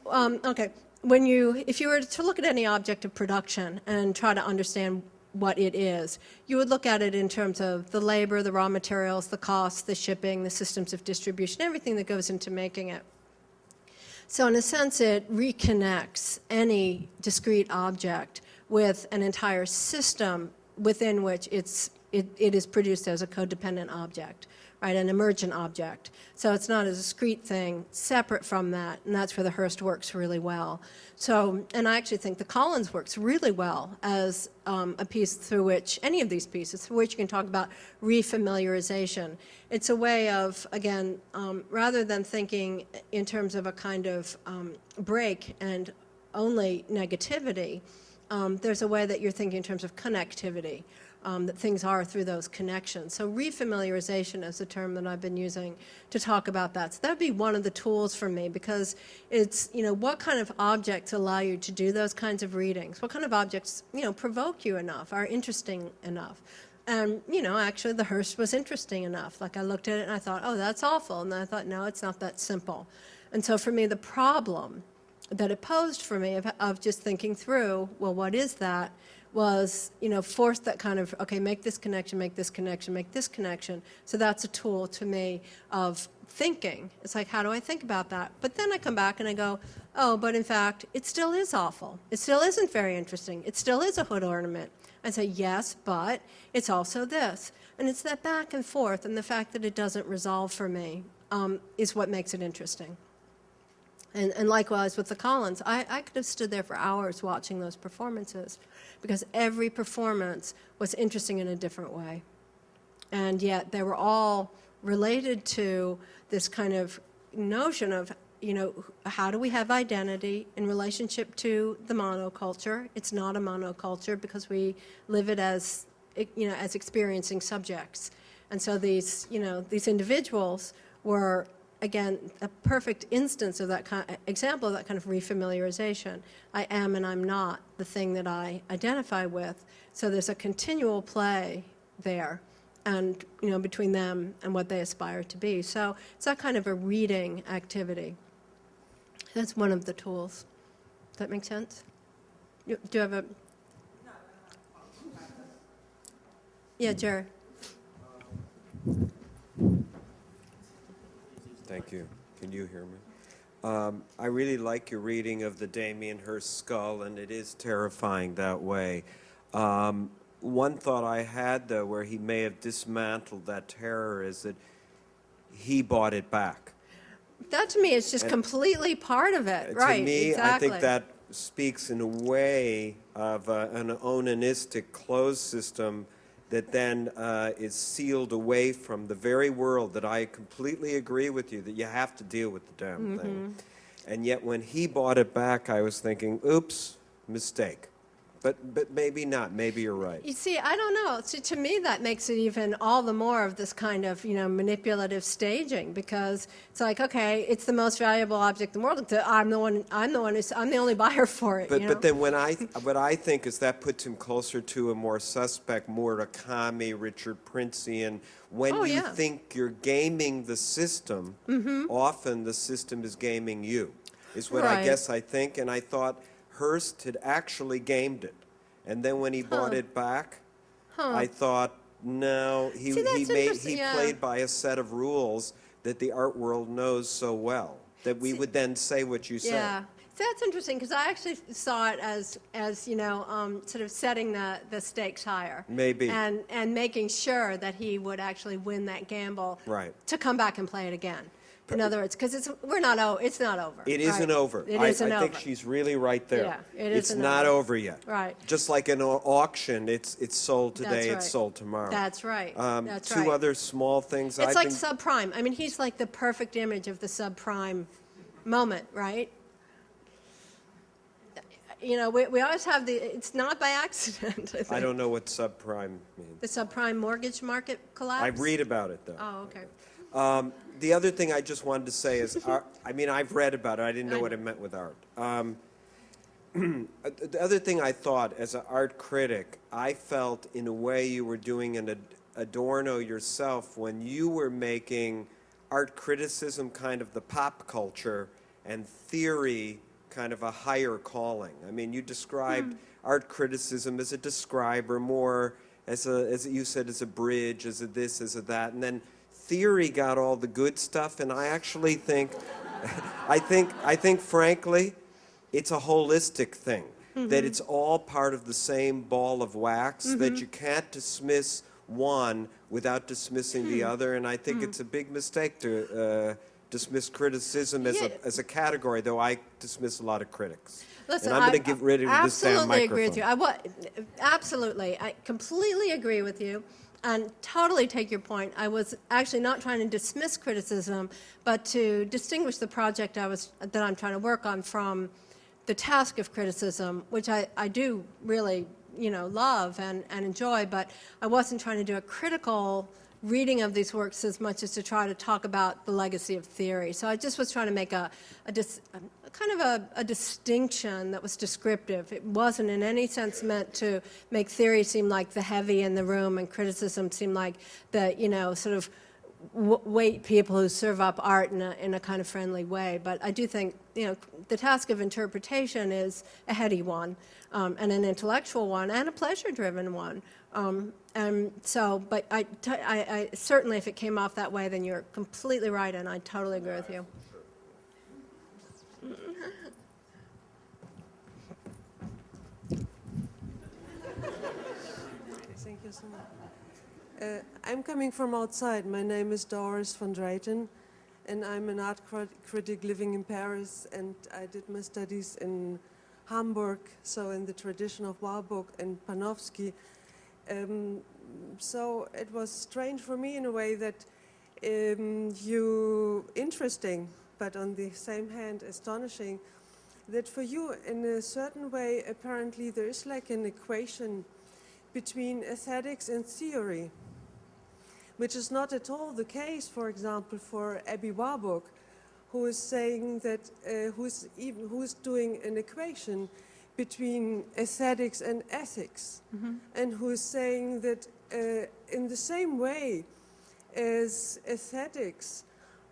Okay. If you were to look at any object of production and try to understand what it is, you would look at it in terms of the labor, the raw materials, the costs, the shipping, the systems of distribution, everything that goes into making it. So in a sense, it reconnects any discrete object with an entire system within which it is produced as a codependent object, right, an emergent object. So it's not a discrete thing separate from that, and that's where the Hurst works really well. So, and I actually think the Collins works really well as a piece through which, any of these pieces, through which you can talk about refamiliarization. It's a way of, again, rather than thinking in terms of a kind of break and only negativity, there's a way that you're thinking in terms of connectivity. That things are through those connections. So refamiliarization is a term that I've been using to talk about that. So that would be one of the tools for me, because it's, what kind of objects allow you to do those kinds of readings? What kind of objects, provoke you enough, are interesting enough? And, actually the Hurst was interesting enough. Like I looked at it and I thought, oh, that's awful. And then I thought, no, it's not that simple. And so for me, the problem that it posed for me of just thinking through, well, what is that? Was, forced that kind of, okay, make this connection, make this connection, make this connection. So that's a tool to me of thinking. It's like, how do I think about that? But then I come back and I go, oh, but in fact, it still is awful. It still isn't very interesting. It still is a hood ornament. I say, yes, but it's also this. And it's that back and forth, and the fact that it doesn't resolve for me is what makes it interesting. And likewise with the Collins, I could have stood there for hours watching those performances, because every performance was interesting in a different way. And yet they were all related to this kind of notion of, how do we have identity in relationship to the monoculture? It's not a monoculture because we live it as, as experiencing subjects. And so these individuals were, again, a perfect instance of that example of that kind of refamiliarization. I am and I'm not the thing that I identify with. So there's a continual play there, and between them and what they aspire to be. So it's that kind of a reading activity. That's one of the tools. Does that make sense? Do you have a? Yeah, Jerry. Thank you. Can you hear me? I really like your reading of the Damien Hirst skull, and it is terrifying that way. One thought I had, though, where he may have dismantled that terror, is that he bought it back. That, to me, is just completely part of it. Right, to me, exactly. I think that speaks in a way of an onanistic closed system that then is sealed away from the very world that I completely agree with you, that you have to deal with the damn thing. And yet when he bought it back, I was thinking, oops, mistake. But maybe not. Maybe you're right. You see, I don't know. So to me, that makes it even all the more of this kind of, manipulative staging, because it's like, okay, it's the most valuable object in the world. I'm the only buyer for it. But then what I think is that puts him closer to a more suspect Murakami, Richard Princean. When you think you're gaming the system, often the system is gaming you, is what I guess I think. And I thought Hirst had actually gamed it. And then when he bought it back, I thought, no, he played by a set of rules that the art world knows so well, that we would then say what you say. Yeah. So that's interesting, because I actually saw it as sort of setting the stakes higher. Maybe. And making sure that he would actually win that gamble right. to come back and play it again. In other words, because it's not over. It isn't right? over. It isn't I over. think she's really right there. Yeah, it It's isn't not over. over yet. Right. Just like an auction, it's sold today, That's it's right. sold tomorrow. That's right. That's Two right. other small things. It's I've like been, subprime. I mean, he's like the perfect image of the subprime moment, right? You know, we always have it's not by accident. I think. I don't know what subprime means. The subprime mortgage market collapse? I read about it, though. Oh, okay. The other thing I just wanted to say is, I've read about it. I didn't know I what know. it meant with art. The other thing I thought, as an art critic, I felt in a way you were doing an Adorno yourself when you were making art criticism kind of the pop culture and theory kind of a higher calling. I mean, you described art criticism as a describer, more as you said, as a bridge, as a this, as a that, and then theory got all the good stuff. And I actually think, I think, frankly, it's a holistic thing. That it's all part of the same ball of wax. That you can't dismiss one without dismissing the other. And I think it's a big mistake to dismiss criticism as a category, though I dismiss a lot of critics. Listen, and I'm going to get rid of this damn microphone. Absolutely agree with you. Absolutely. I completely agree with you and totally take your point. I was actually not trying to dismiss criticism, but to distinguish the project that I'm trying to work on from the task of criticism, which I do really, love and enjoy, but I wasn't trying to do a critical reading of these works as much as to try to talk about the legacy of theory. So I just was trying to make a distinction that was descriptive. It wasn't in any sense meant to make theory seem like the heavy in the room and criticism seem like the, sort of weight people who serve up art in a kind of friendly way. But I do think, the task of interpretation is a heady one, and an intellectual one, and a pleasure-driven one. And so, but I certainly, if it came off that way, then you're completely right, and I totally agree with you. Thank you so much. I'm coming from outside. My name is Doris van Dreyten, and I'm an art critic living in Paris, and I did my studies in Hamburg, so in the tradition of Warburg and Panofsky. So it was strange for me in a way that interesting, but on the same hand astonishing, that for you in a certain way apparently there is like an equation between aesthetics and theory, which is not at all the case, for example, for Abby Warburg, who is saying that, who's doing an equation between aesthetics and ethics, and who is saying that in the same way as aesthetics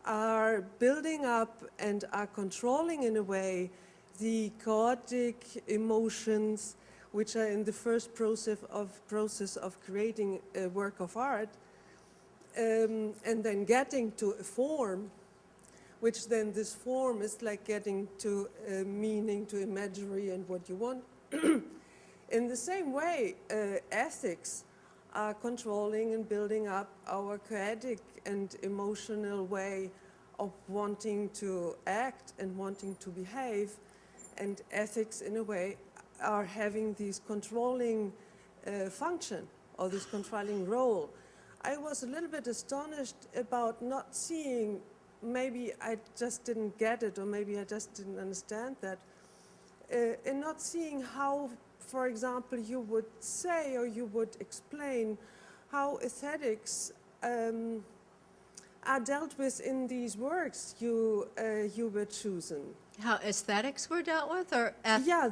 are building up and are controlling in a way the chaotic emotions which are in the first process of creating a work of art, and then getting to a form, which then this form is like getting to meaning, to imagery and what you want. In the same way, ethics are controlling and building up our chaotic and emotional way of wanting to act and wanting to behave, and ethics in a way are having this controlling function or this controlling role. I was a little bit astonished about not seeing, maybe I just didn't get it or maybe I just didn't understand that, in not seeing how, for example, you would say or you would explain how aesthetics are dealt with in these works you were choosing. How aesthetics were dealt with, or ethics? Yeah,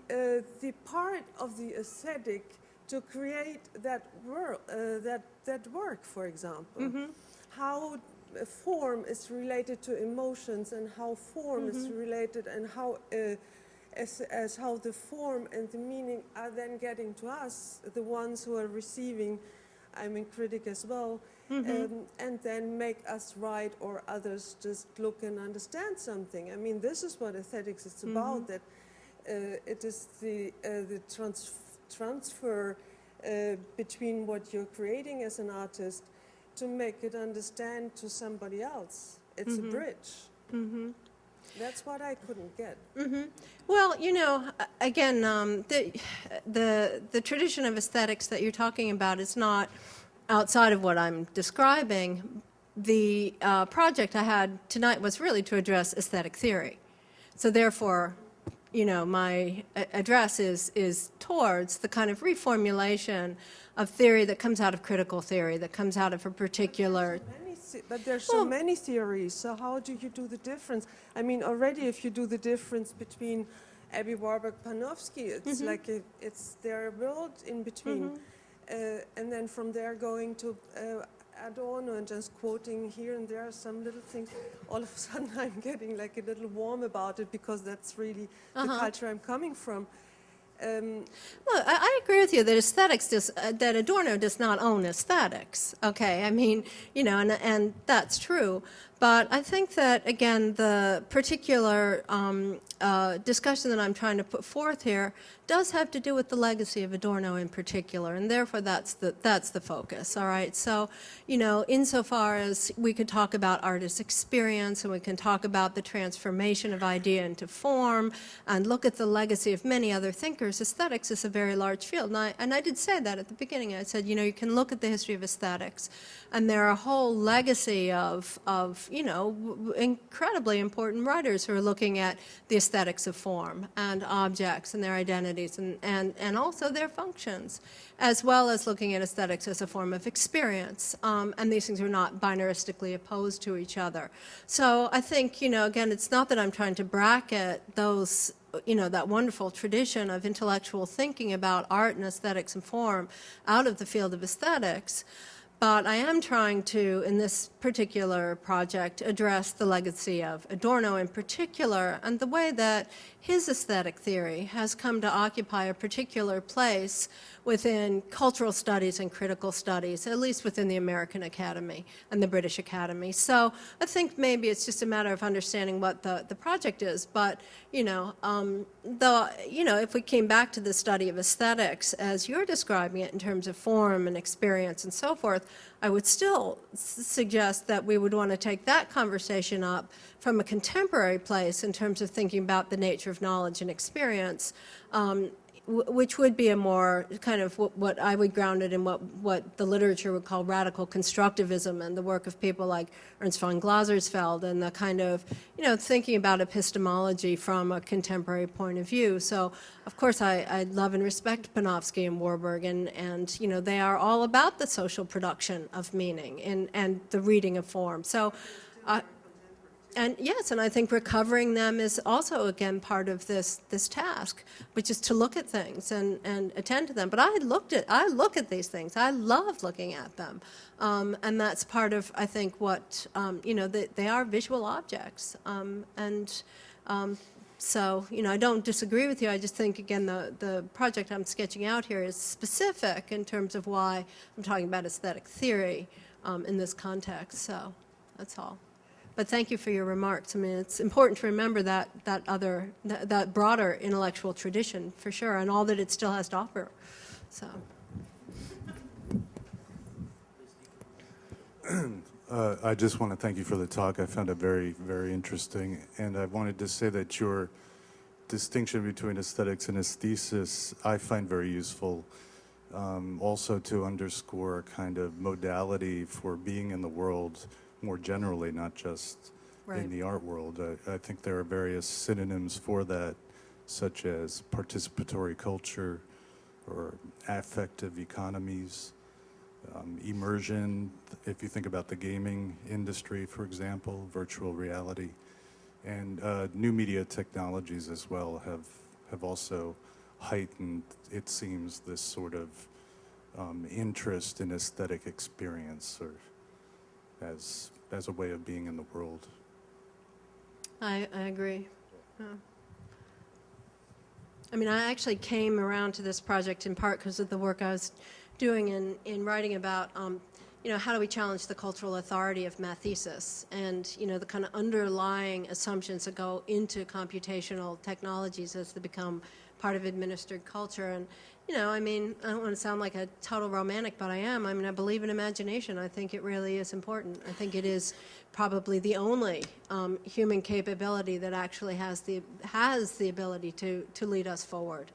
the part of the aesthetic to create that work, for example. How form is related to emotions and how form is related and how as how the form and the meaning are then getting to us, the ones who are receiving. I'm a critic as well, and then make us write or others just look and understand something. I mean, this is what aesthetics is about, that it is the transfer between what you're creating as an artist to make it understand to somebody else. it's a bridge. That's what I couldn't get. Well, you know, again, the tradition of aesthetics that you're talking about is not outside of what I'm describing. The project I had tonight was really to address aesthetic theory. So therefore, you know, my address is towards the kind of reformulation of theory that comes out of critical theory, that comes out of a particular... But there's so many theories, so how do you do the difference? I mean, already if you do the difference between Abby Warburg, Panofsky, it's like it's their world in between. And then from there going to Adorno and just quoting here and there some little things, all of a sudden I'm getting like a little warm about it because that's really the culture I'm coming from. Well, I agree with you that aesthetics that Adorno does not own aesthetics. Okay, I mean, you know, and that's true. But I think that, again, the particular discussion that I'm trying to put forth here does have to do with the legacy of Adorno in particular, and therefore that's the focus, all right? So, you know, insofar as we could talk about artist experience and we can talk about the transformation of idea into form and look at the legacy of many other thinkers, aesthetics is a very large field. And I did say that at the beginning. I said, you know, you can look at the history of aesthetics, and there are a whole legacy of you know, incredibly important writers who are looking at the aesthetics of form and objects and their identities and also their functions, as well as looking at aesthetics as a form of experience. And these things are not binaristically opposed to each other. So I think, you know, again, it's not that I'm trying to bracket those, you know, that wonderful tradition of intellectual thinking about art and aesthetics and form out of the field of aesthetics. But I am trying to, in this particular project, address the legacy of Adorno in particular and the way that his aesthetic theory has come to occupy a particular place within cultural studies and critical studies, at least within the American Academy and the British Academy. So I think maybe it's just a matter of understanding what the project is. But, you know, if we came back to the study of aesthetics as you're describing it in terms of form and experience and so forth, I would still suggest that we would want to take that conversation up from a contemporary place in terms of thinking about the nature of knowledge and experience, which would be a more kind of what I would ground it in what the literature would call radical constructivism and the work of people like Ernst von Glasersfeld and the kind of, you know, thinking about epistemology from a contemporary point of view. So, of course, I love and respect Panofsky and Warburg, and you know, they are all about the social production of meaning and the reading of form. So. And yes, and I think recovering them is also, again, part of this task, which is to look at things and attend to them. But I look at these things. I love looking at them. And that's part of, I think, what, you know, they are visual objects. So, you know, I don't disagree with you. I just think, again, the project I'm sketching out here is specific in terms of why I'm talking about aesthetic theory in this context. So that's all. But thank you for your remarks. I mean, it's important to remember that broader intellectual tradition, for sure, and all that it still has to offer. So. I just want to thank you for the talk. I found it very, very interesting. And I wanted to say that your distinction between aesthetics and aesthesis I find very useful, also to underscore a kind of modality for being in the world more generally, not just in the art world. I think there are various synonyms for that, such as participatory culture or affective economies, immersion, if you think about the gaming industry, for example, virtual reality, and new media technologies as well have also heightened, it seems, this sort of interest in aesthetic experience, or as a way of being in the world. I agree. Yeah. I mean, I actually came around to this project in part because of the work I was doing in writing about how do we challenge the cultural authority of mathesis and, the kind of underlying assumptions that go into computational technologies as they become part of administered culture. And, I don't want to sound like a total romantic, but I am. I believe in imagination. I think it really is important. I think it is probably the only human capability that actually has the ability to lead us forward.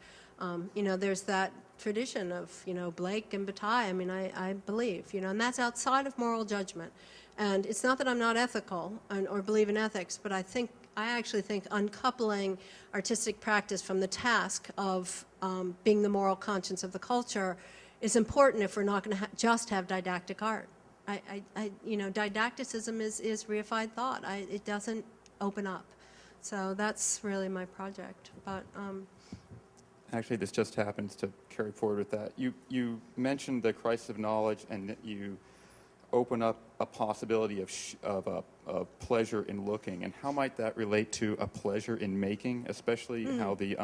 There's that tradition of, Blake and Bataille, I believe, and that's outside of moral judgment. And it's not that I'm not ethical or believe in ethics, but I actually think uncoupling artistic practice from the task of being the moral conscience of the culture is important if we're not going to just have didactic art. Didacticism is reified thought. It doesn't open up. So that's really my project. But actually, this just happens to carry forward with that. You mentioned the crisis of knowledge, and that you open up a possibility of pleasure in looking, and how might that relate to a pleasure in making, especially how the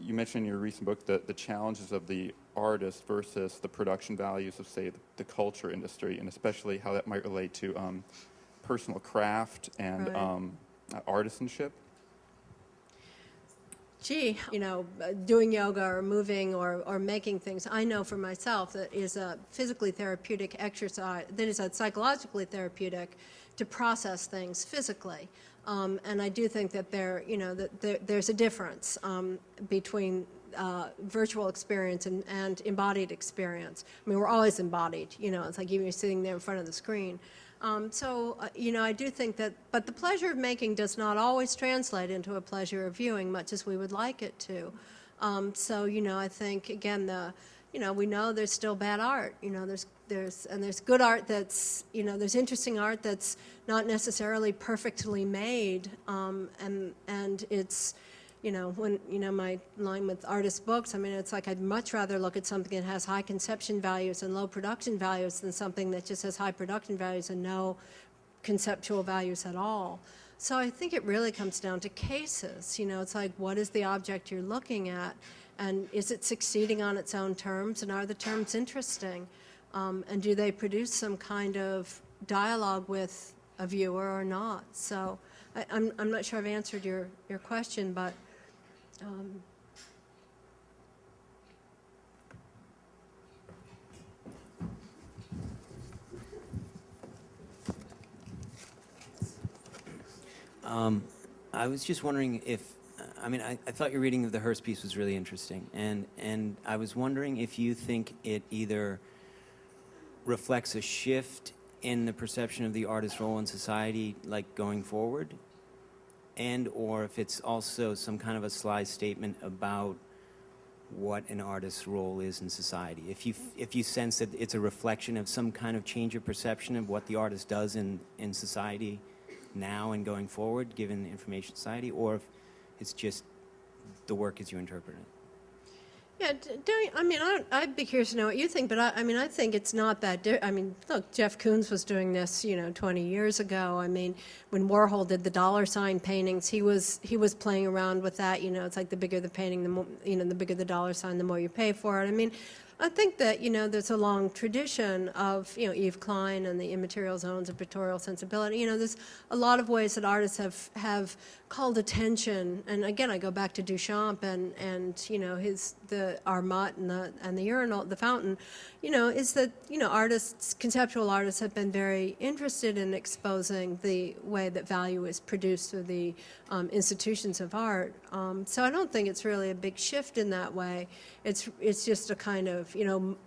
you mentioned in your recent book the challenges of the artist versus the production values of, say, the culture industry, and especially how that might relate to personal craft and artisanship. Gee, doing yoga or moving or making things, I know for myself that is a physically therapeutic exercise, that is a psychologically therapeutic to process things physically. And I do think that there's a difference between virtual experience and embodied experience. We're always embodied, it's like even you're sitting there in front of the screen. I do think that, but the pleasure of making does not always translate into a pleasure of viewing, much as we would like it to. I think, again, we know there's still bad art. There's good art that's, there's interesting art that's not necessarily perfectly made, and it's, my line with artist books, it's like I'd much rather look at something that has high conception values and low production values than something that just has high production values and no conceptual values at all. So I think it really comes down to cases. It's like, what is the object you're looking at? And is it succeeding on its own terms? And are the terms interesting? And do they produce some kind of dialogue with a viewer or not? So I'm not sure I've answered your question, but I was just wondering if, I thought your reading of the Hearst piece was really interesting, and I was wondering if you think it either reflects a shift in the perception of the artist's role in society, like going forward, and or if it's also some kind of a sly statement about what an artist's role is in society. If you sense that it's a reflection of some kind of change of perception of what the artist does in society now and going forward, given the information society, or if it's just the work as you interpret it. Yeah, I'd be curious to know what you think, but I think it's not that look, Jeff Koons was doing this, 20 years ago. When Warhol did the dollar sign paintings, he was playing around with that, it's like the bigger the painting, the more, the bigger the dollar sign, the more you pay for it. I think that, there's a long tradition of, Yves Klein and the immaterial zones of pictorial sensibility. There's a lot of ways that artists have called attention. And again, I go back to Duchamp and the Armat and the urinal, the fountain, is that, conceptual artists have been very interested in exposing the way that value is produced through the institutions of art. So I don't think it's really a big shift in that way. It's just a kind of,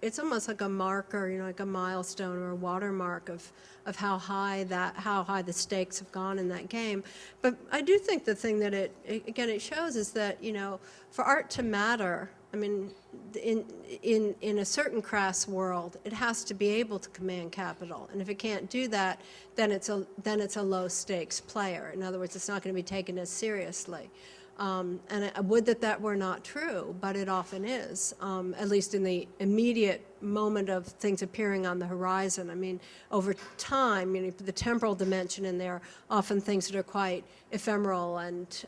it's almost like a marker, like a milestone or a watermark of how high the stakes have gone in that game. But I do think the thing that it shows is that, for art to matter, in a certain crass world, it has to be able to command capital, and if it can't do that, then it's a low stakes player. In other words, it's not going to be taken as seriously. And I would that were not true, but it often is, at least in the immediate moment of things appearing on the horizon. I mean, over time, you know, the temporal dimension in there, often things that are quite ephemeral and,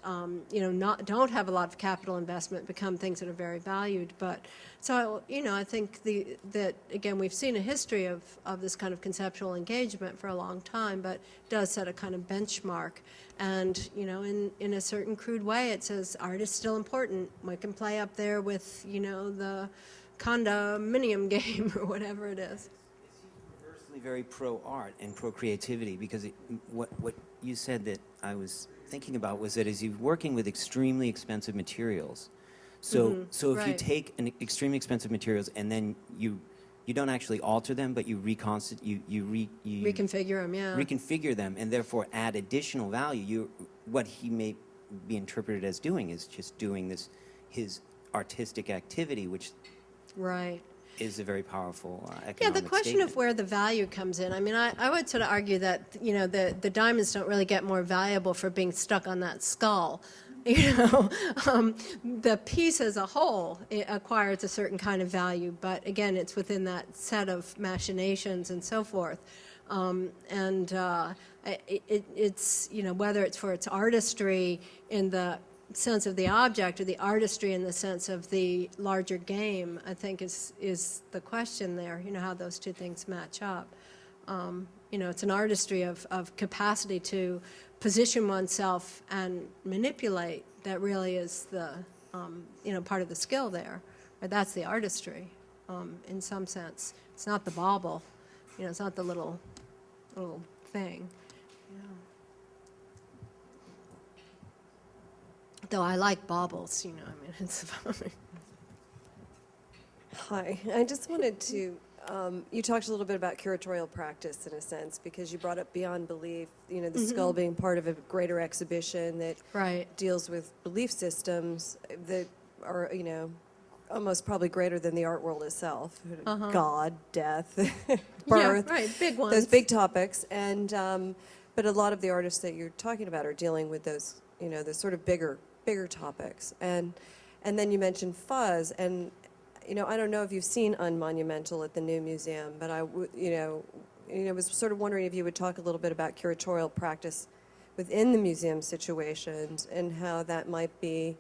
you know, don't have a lot of capital investment become things that are very valued. But so, you know, I think that, again, we've seen a history of this kind of conceptual engagement for a long time, but it does set a kind of benchmark. And, you know, in a certain crude way, it says art is still important. We can play up there with, you know, the condominium game or whatever it is. It's universally very pro-art and pro-creativity, because what you said that I was thinking about was that as you're working with extremely expensive materials, so if you take an extremely expensive materials and then you don't actually alter them, but you reconfigure them, reconfigure them, and therefore add additional value. What he may be interpreted as doing is just doing his artistic activity, which is a very powerful economic the question statement. of where the value comes in. I mean, I would sort of argue that, you know, the diamonds don't really get more valuable for being stuck on that skull. You know, the piece as a whole, it acquires a certain kind of value, but again, it's within that set of machinations and so forth. It's, you know, whether it's for its artistry in the sense of the object or the artistry in the sense of the larger game, I think is the question there, you know, how those two things match up. You know, it's an artistry of capacity to position oneself and manipulate that really is the, you know, part of the skill there. Or that's the artistry, in some sense. It's not the bauble, you know, it's not the little thing. Yeah. Though I like baubles, you know, I mean, it's funny. Hi, I just wanted to, you talked a little bit about curatorial practice in a sense, because you brought up beyond belief, you know, the skull being part of a greater exhibition that deals with belief systems that are, you know, almost probably greater than the art world itself. God, death, birth. Yeah, right, big ones. Those big topics. And, but a lot of the artists that you're talking about are dealing with those, you know, the sort of bigger topics. And then you mentioned fuzz, and you know, I don't know if you've seen Unmonumental at the new museum, but I was sort of wondering if you would talk a little bit about curatorial practice within the museum situations and how that might be,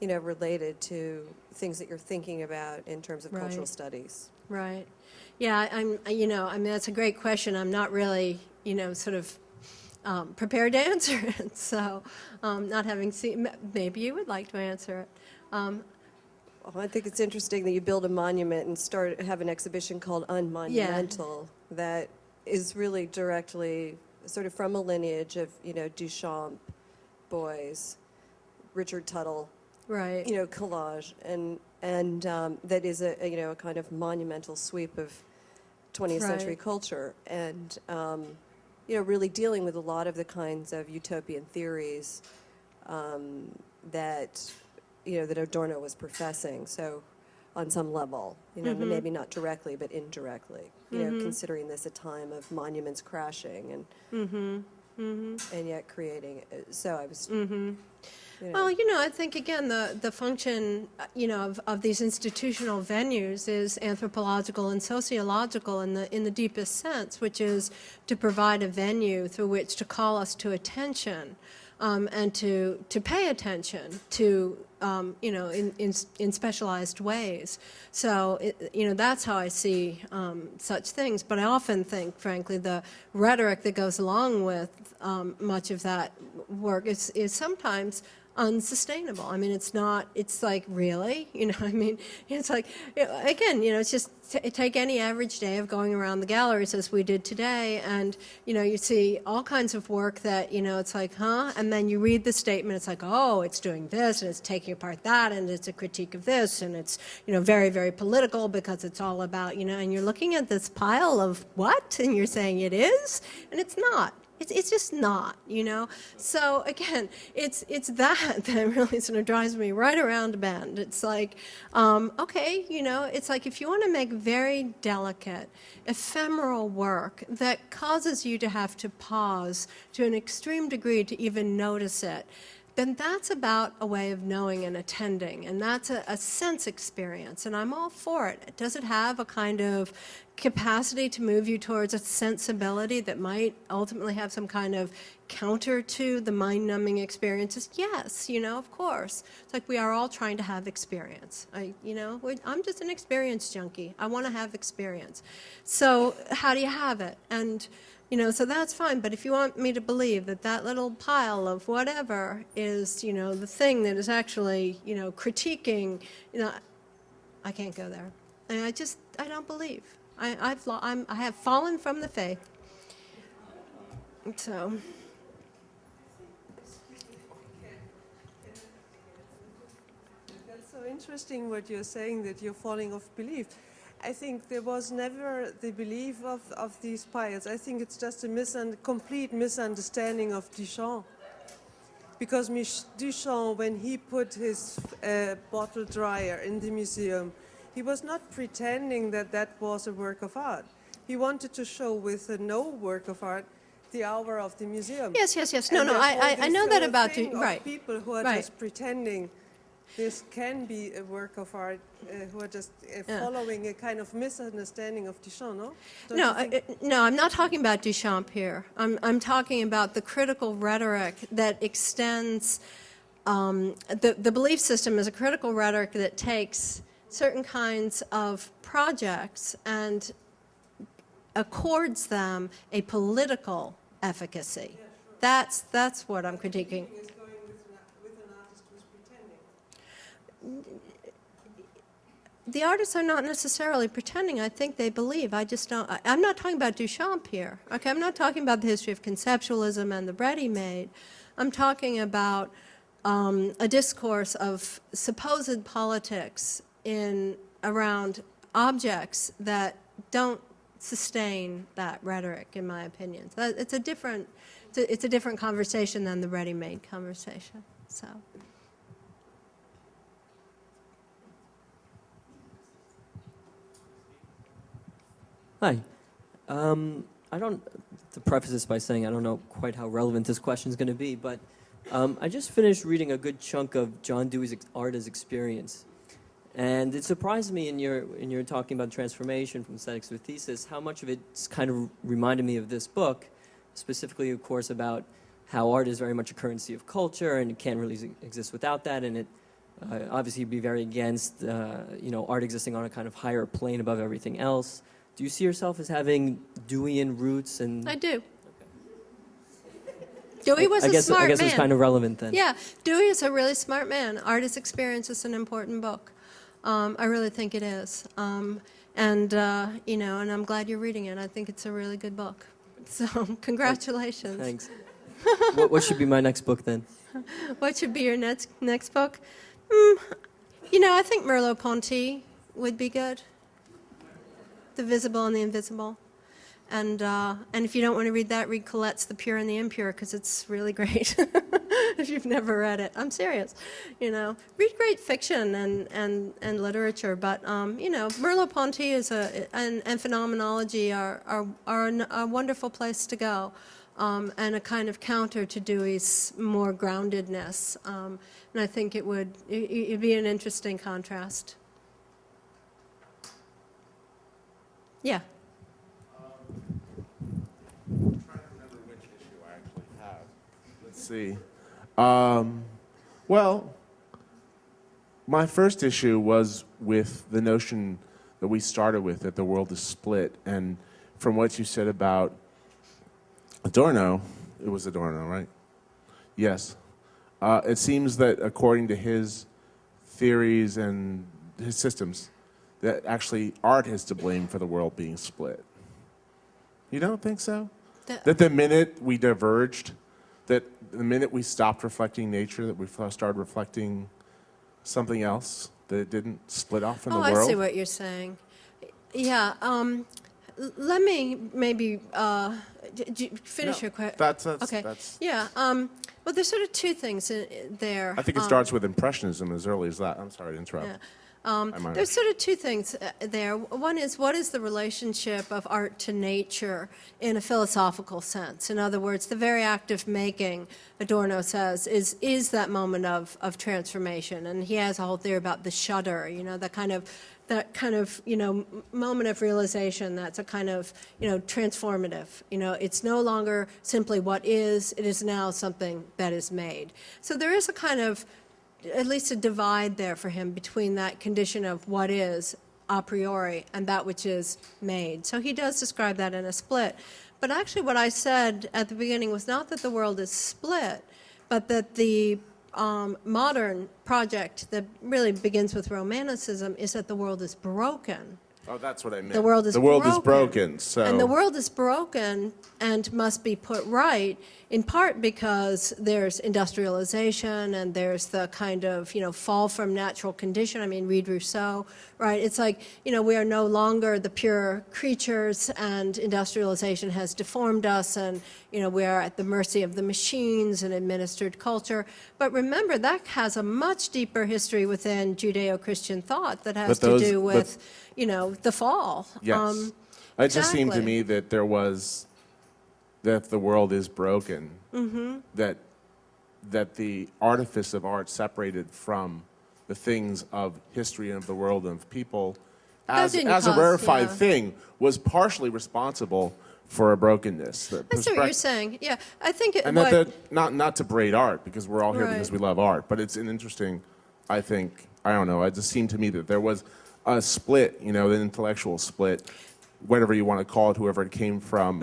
you know, related to things that you're thinking about in terms of cultural studies. Right. Yeah, you know, I mean, that's a great question. I'm not really, you know, sort of prepared to answer it. So, not having seen, maybe you would like to answer it. Well, I think it's interesting that you build a monument and have an exhibition called Unmonumental that is really directly sort of from a lineage of, you know, Duchamp, Beuys, Richard Tuttle, you know, collage, and that is a you know, a kind of monumental sweep of 20th century culture, and you know, really dealing with a lot of the kinds of utopian theories that, you know, that Adorno was professing. So on some level, you know, maybe not directly, but indirectly, you know, considering this a time of monuments crashing and yet creating. So I was, you know. Well, you know, I think, again, the function, you know, of these institutional venues is anthropological and sociological in the deepest sense, which is to provide a venue through which to call us to attention and to pay attention to, you know, in specialized ways. So, you know, that's how I see such things. But I often think, frankly, the rhetoric that goes along with much of that work is sometimes unsustainable. I mean, it's like, really? You know, I mean, it's like, again, you know, it's just take any average day of going around the galleries as we did today, and, you know, you see all kinds of work that, you know, it's like, huh? And then you read the statement, it's like, oh, it's doing this, and it's taking apart that, and it's a critique of this, and it's, you know, very, very political because it's all about, you know, and you're looking at this pile of what? And you're saying it is? And it's not. It's just not, you know. So again, it's that really sort of drives me right around the bend. It's like, okay, you know, it's like if you want to make very delicate, ephemeral work that causes you to have to pause to an extreme degree to even notice it, then that's about a way of knowing and attending, and that's a sense experience, and I'm all for it. Does it have a kind of capacity to move you towards a sensibility that might ultimately have some kind of counter to the mind-numbing experiences? Yes, of course. It's like we are all trying to have experience. I'm just an experience junkie. I want to have experience. So how do you have it? And so that's fine, but if you want me to believe that that little pile of whatever is, the thing that is actually, critiquing, I can't go there. And I don't believe. I have fallen from the faith. So. That's so interesting what you're saying, that you're falling off belief. I think there was never the belief of these piles. I think it's just a complete misunderstanding of Duchamp. Because Duchamp, when he put his bottle dryer in the museum, he was not pretending that that was a work of art. He wanted to show with no work of art the aura of the museum. Yes. No, I know that about you. Right. People who are just pretending this can be a work of art, who are just following a kind of misunderstanding of Duchamp, no? No, I'm not talking about Duchamp here. I'm talking about the critical rhetoric that extends, the belief system is a critical rhetoric that takes certain kinds of projects and accords them a political efficacy. That's what I'm critiquing. The artists are not necessarily pretending. I think they believe. I just don't. I'm not talking about Duchamp here. Okay, I'm not talking about the history of conceptualism and the ready-made. I'm talking about a discourse of supposed politics around objects that don't sustain that rhetoric, in my opinion. So it's a different conversation than the ready-made conversation. So. Hi. To preface this by saying I don't know quite how relevant this question is going to be, but I just finished reading a good chunk of John Dewey's Art as Experience. And it surprised me in your talking about transformation from aesthetics to a thesis, how much of it's kind of reminded me of this book, specifically, of course, about how art is very much a currency of culture and it can't really exist without that, and it obviously be very against art existing on a kind of higher plane above everything else. Do you see yourself as having Deweyan roots? And I do. Dewey was a smart man. I guess it's kind of relevant then. Yeah, Dewey is a really smart man. Art as Experience is an important book. I really think it is. And I'm glad you're reading it. I think it's a really good book. So congratulations. Thanks. What should be my next book then? What should be your next book? I think Merleau-Ponty would be good. The Visible and the Invisible. And if you don't want to read that, read Colette's The Pure and the Impure, because it's really great. If you've never read it, I'm serious. Read great fiction and literature, but Merleau-Ponty and phenomenology are a wonderful place to go, and a kind of counter to Dewey's more groundedness. And I think it'd be an interesting contrast. Yeah. I'm trying to remember which issue I actually have. Let's see. Well, my first issue was with the notion that we started with, that the world is split. And from what you said about Adorno, it was Adorno, right? Yes. It seems that according to his theories and his systems, that actually art is to blame for the world being split. You don't think so? That the minute we diverged, that the minute we stopped reflecting nature, that we started reflecting something else, that it didn't split off in the world? Oh, I see what you're saying. Yeah. Let me maybe finish your question. Okay. Yeah. Well, there's sort of two things there. I think it starts with Impressionism as early as that. I'm sorry to interrupt. There's sort of two things there. One is, what is the relationship of art to nature in a philosophical sense? In other words, the very act of making, Adorno says, is that moment of transformation. And he has a whole theory about the shudder, that kind of moment of realization that's a kind of transformative. It's no longer simply what is, it is now something that is made. So there is a kind of, at least a divide there for him between that condition of what is a priori and that which is made. So he does describe that in a split. But actually what I said at the beginning was not that the world is split, but that the modern project that really begins with Romanticism is that the world is broken. Oh, that's what I meant. The world is broken. So. And the world is broken and must be put right, in part because there's industrialization and there's the kind of, fall from natural condition. I mean, read Rousseau, right? It's like, we are no longer the pure creatures, and industrialization has deformed us, and, we are at the mercy of the machines and administered culture. But remember, that has a much deeper history within Judeo-Christian thought that has to do with, the fall. Yes. It just seemed to me that that the world is broken, that the artifice of art separated from the things of history and of the world and of people as a rarefied thing was partially responsible for a brokenness. I see what you're saying. Yeah, I think not to braid art, because we're all here because we love art, but it's an interesting, I don't know, it just seemed to me that there was a split, an intellectual split, whatever you want to call it, whoever it came from,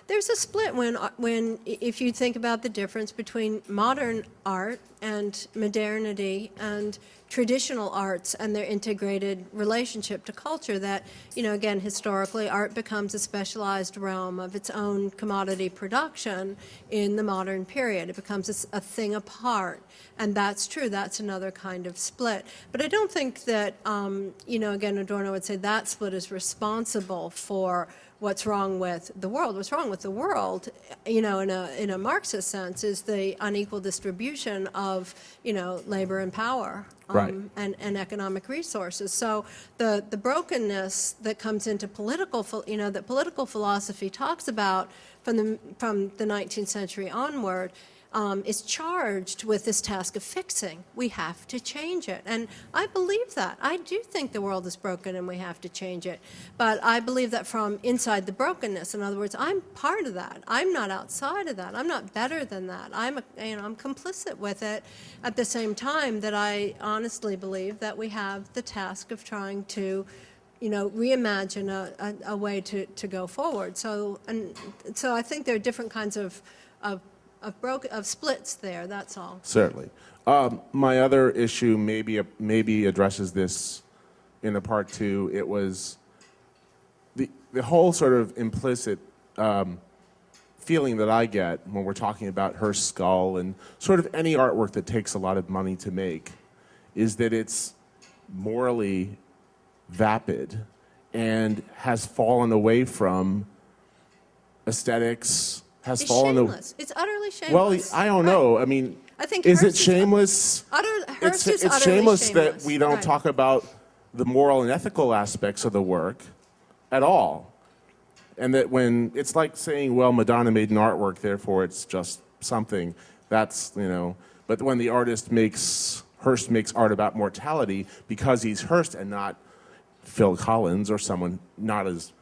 There's a split when if you think about the difference between modern art and modernity and traditional arts and their integrated relationship to culture, that, again, historically, art becomes a specialized realm of its own commodity production in the modern period. It becomes a thing apart. And that's true. That's another kind of split. But I don't think that, again, Adorno would say that split is responsible for what's wrong with the world. What's wrong with the world, in a Marxist sense, is the unequal distribution of, labor and power, and economic resources. So the brokenness that comes into political, that political philosophy talks about from the 19th century onward, is charged with this task of fixing. We have to change it. And I believe that. I do think the world is broken and we have to change it. But I believe that from inside the brokenness. In other words, I'm part of that. I'm not outside of that. I'm not better than that. I'm complicit with it, at the same time that I honestly believe that we have the task of trying to reimagine a way to go forward. So I think there are different kinds of splits there, that's all. Certainly. My other issue maybe addresses this in a part two. It was the whole sort of implicit feeling that I get when we're talking about her skull and sort of any artwork that takes a lot of money to make is that it's morally vapid and has fallen away from aesthetics, has fallen away. It's utterly shameless. Well, I don't know. I mean, I think is it shameless? It's shameless that we don't talk about the moral and ethical aspects of the work at all. And that when it's like saying, well, Madonna made an artwork, therefore it's just something. That's, but when the Hearst makes art about mortality because he's Hearst and not Phil Collins or someone not as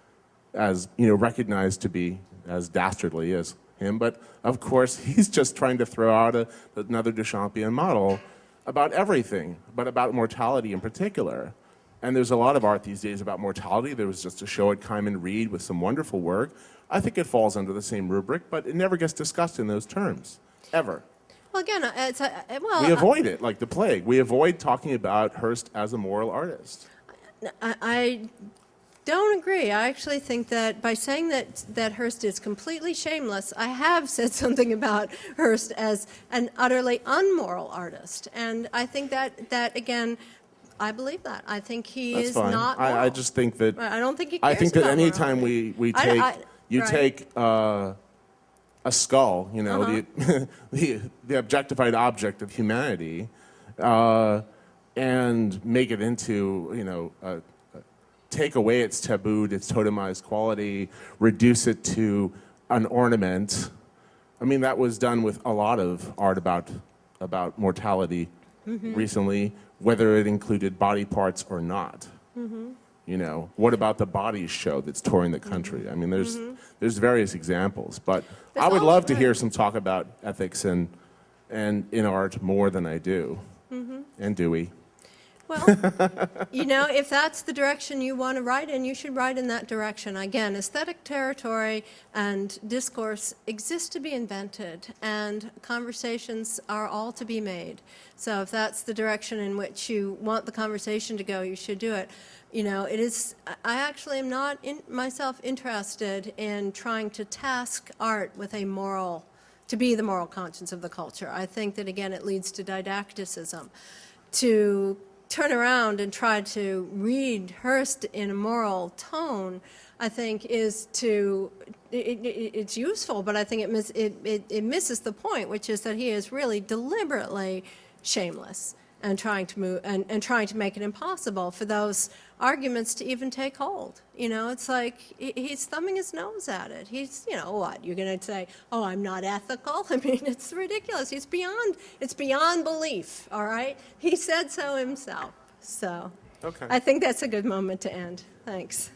recognized to be as dastardly as him, but of course he's just trying to throw out another Duchampian model about everything, but about mortality in particular. And there's a lot of art these days about mortality. There was just a show at Kyman Reed with some wonderful work. I think it falls under the same rubric, but it never gets discussed in those terms, ever. Well, again, we avoid it like the plague. We avoid talking about Hearst as a moral artist. I don't agree. I actually think that by saying that Hearst is completely shameless, I have said something about Hearst as an utterly unmoral artist. And I think that again, I believe that. I think he That's is fine. not moral. I just think that... I don't think he cares I think that about any time morality. we take a skull, the objectified object of humanity, and make it into, you know, take away its tabooed, its totemized quality, reduce it to an ornament. I mean, that was done with a lot of art about mortality recently, whether it included body parts or not. You know, what about the bodies show that's touring the country? I mean, there's various examples, but I would love to hear some talk about ethics and in art more than I do. And do we? Well, you know, if that's the direction you want to write in, you should write in that direction. Again, aesthetic territory and discourse exist to be invented, and conversations are all to be made. So if that's the direction in which you want the conversation to go, you should do it. You know, it is, I actually am not myself interested in trying to task art with a moral, to be the moral conscience of the culture. I think that, again, it leads to didacticism. To turn around and try to read Hirst in a moral tone, I think, is to, it's useful, but I think it misses the point, which is that he is really deliberately shameless and trying to move and trying to make it impossible for those arguments to even take hold. You know, it's like he's thumbing his nose at it. He's, you know, what? You're going to say, oh, I'm not ethical? I mean, it's ridiculous. It's beyond belief, all right? He said so himself. So I think that's a good moment to end. Thanks.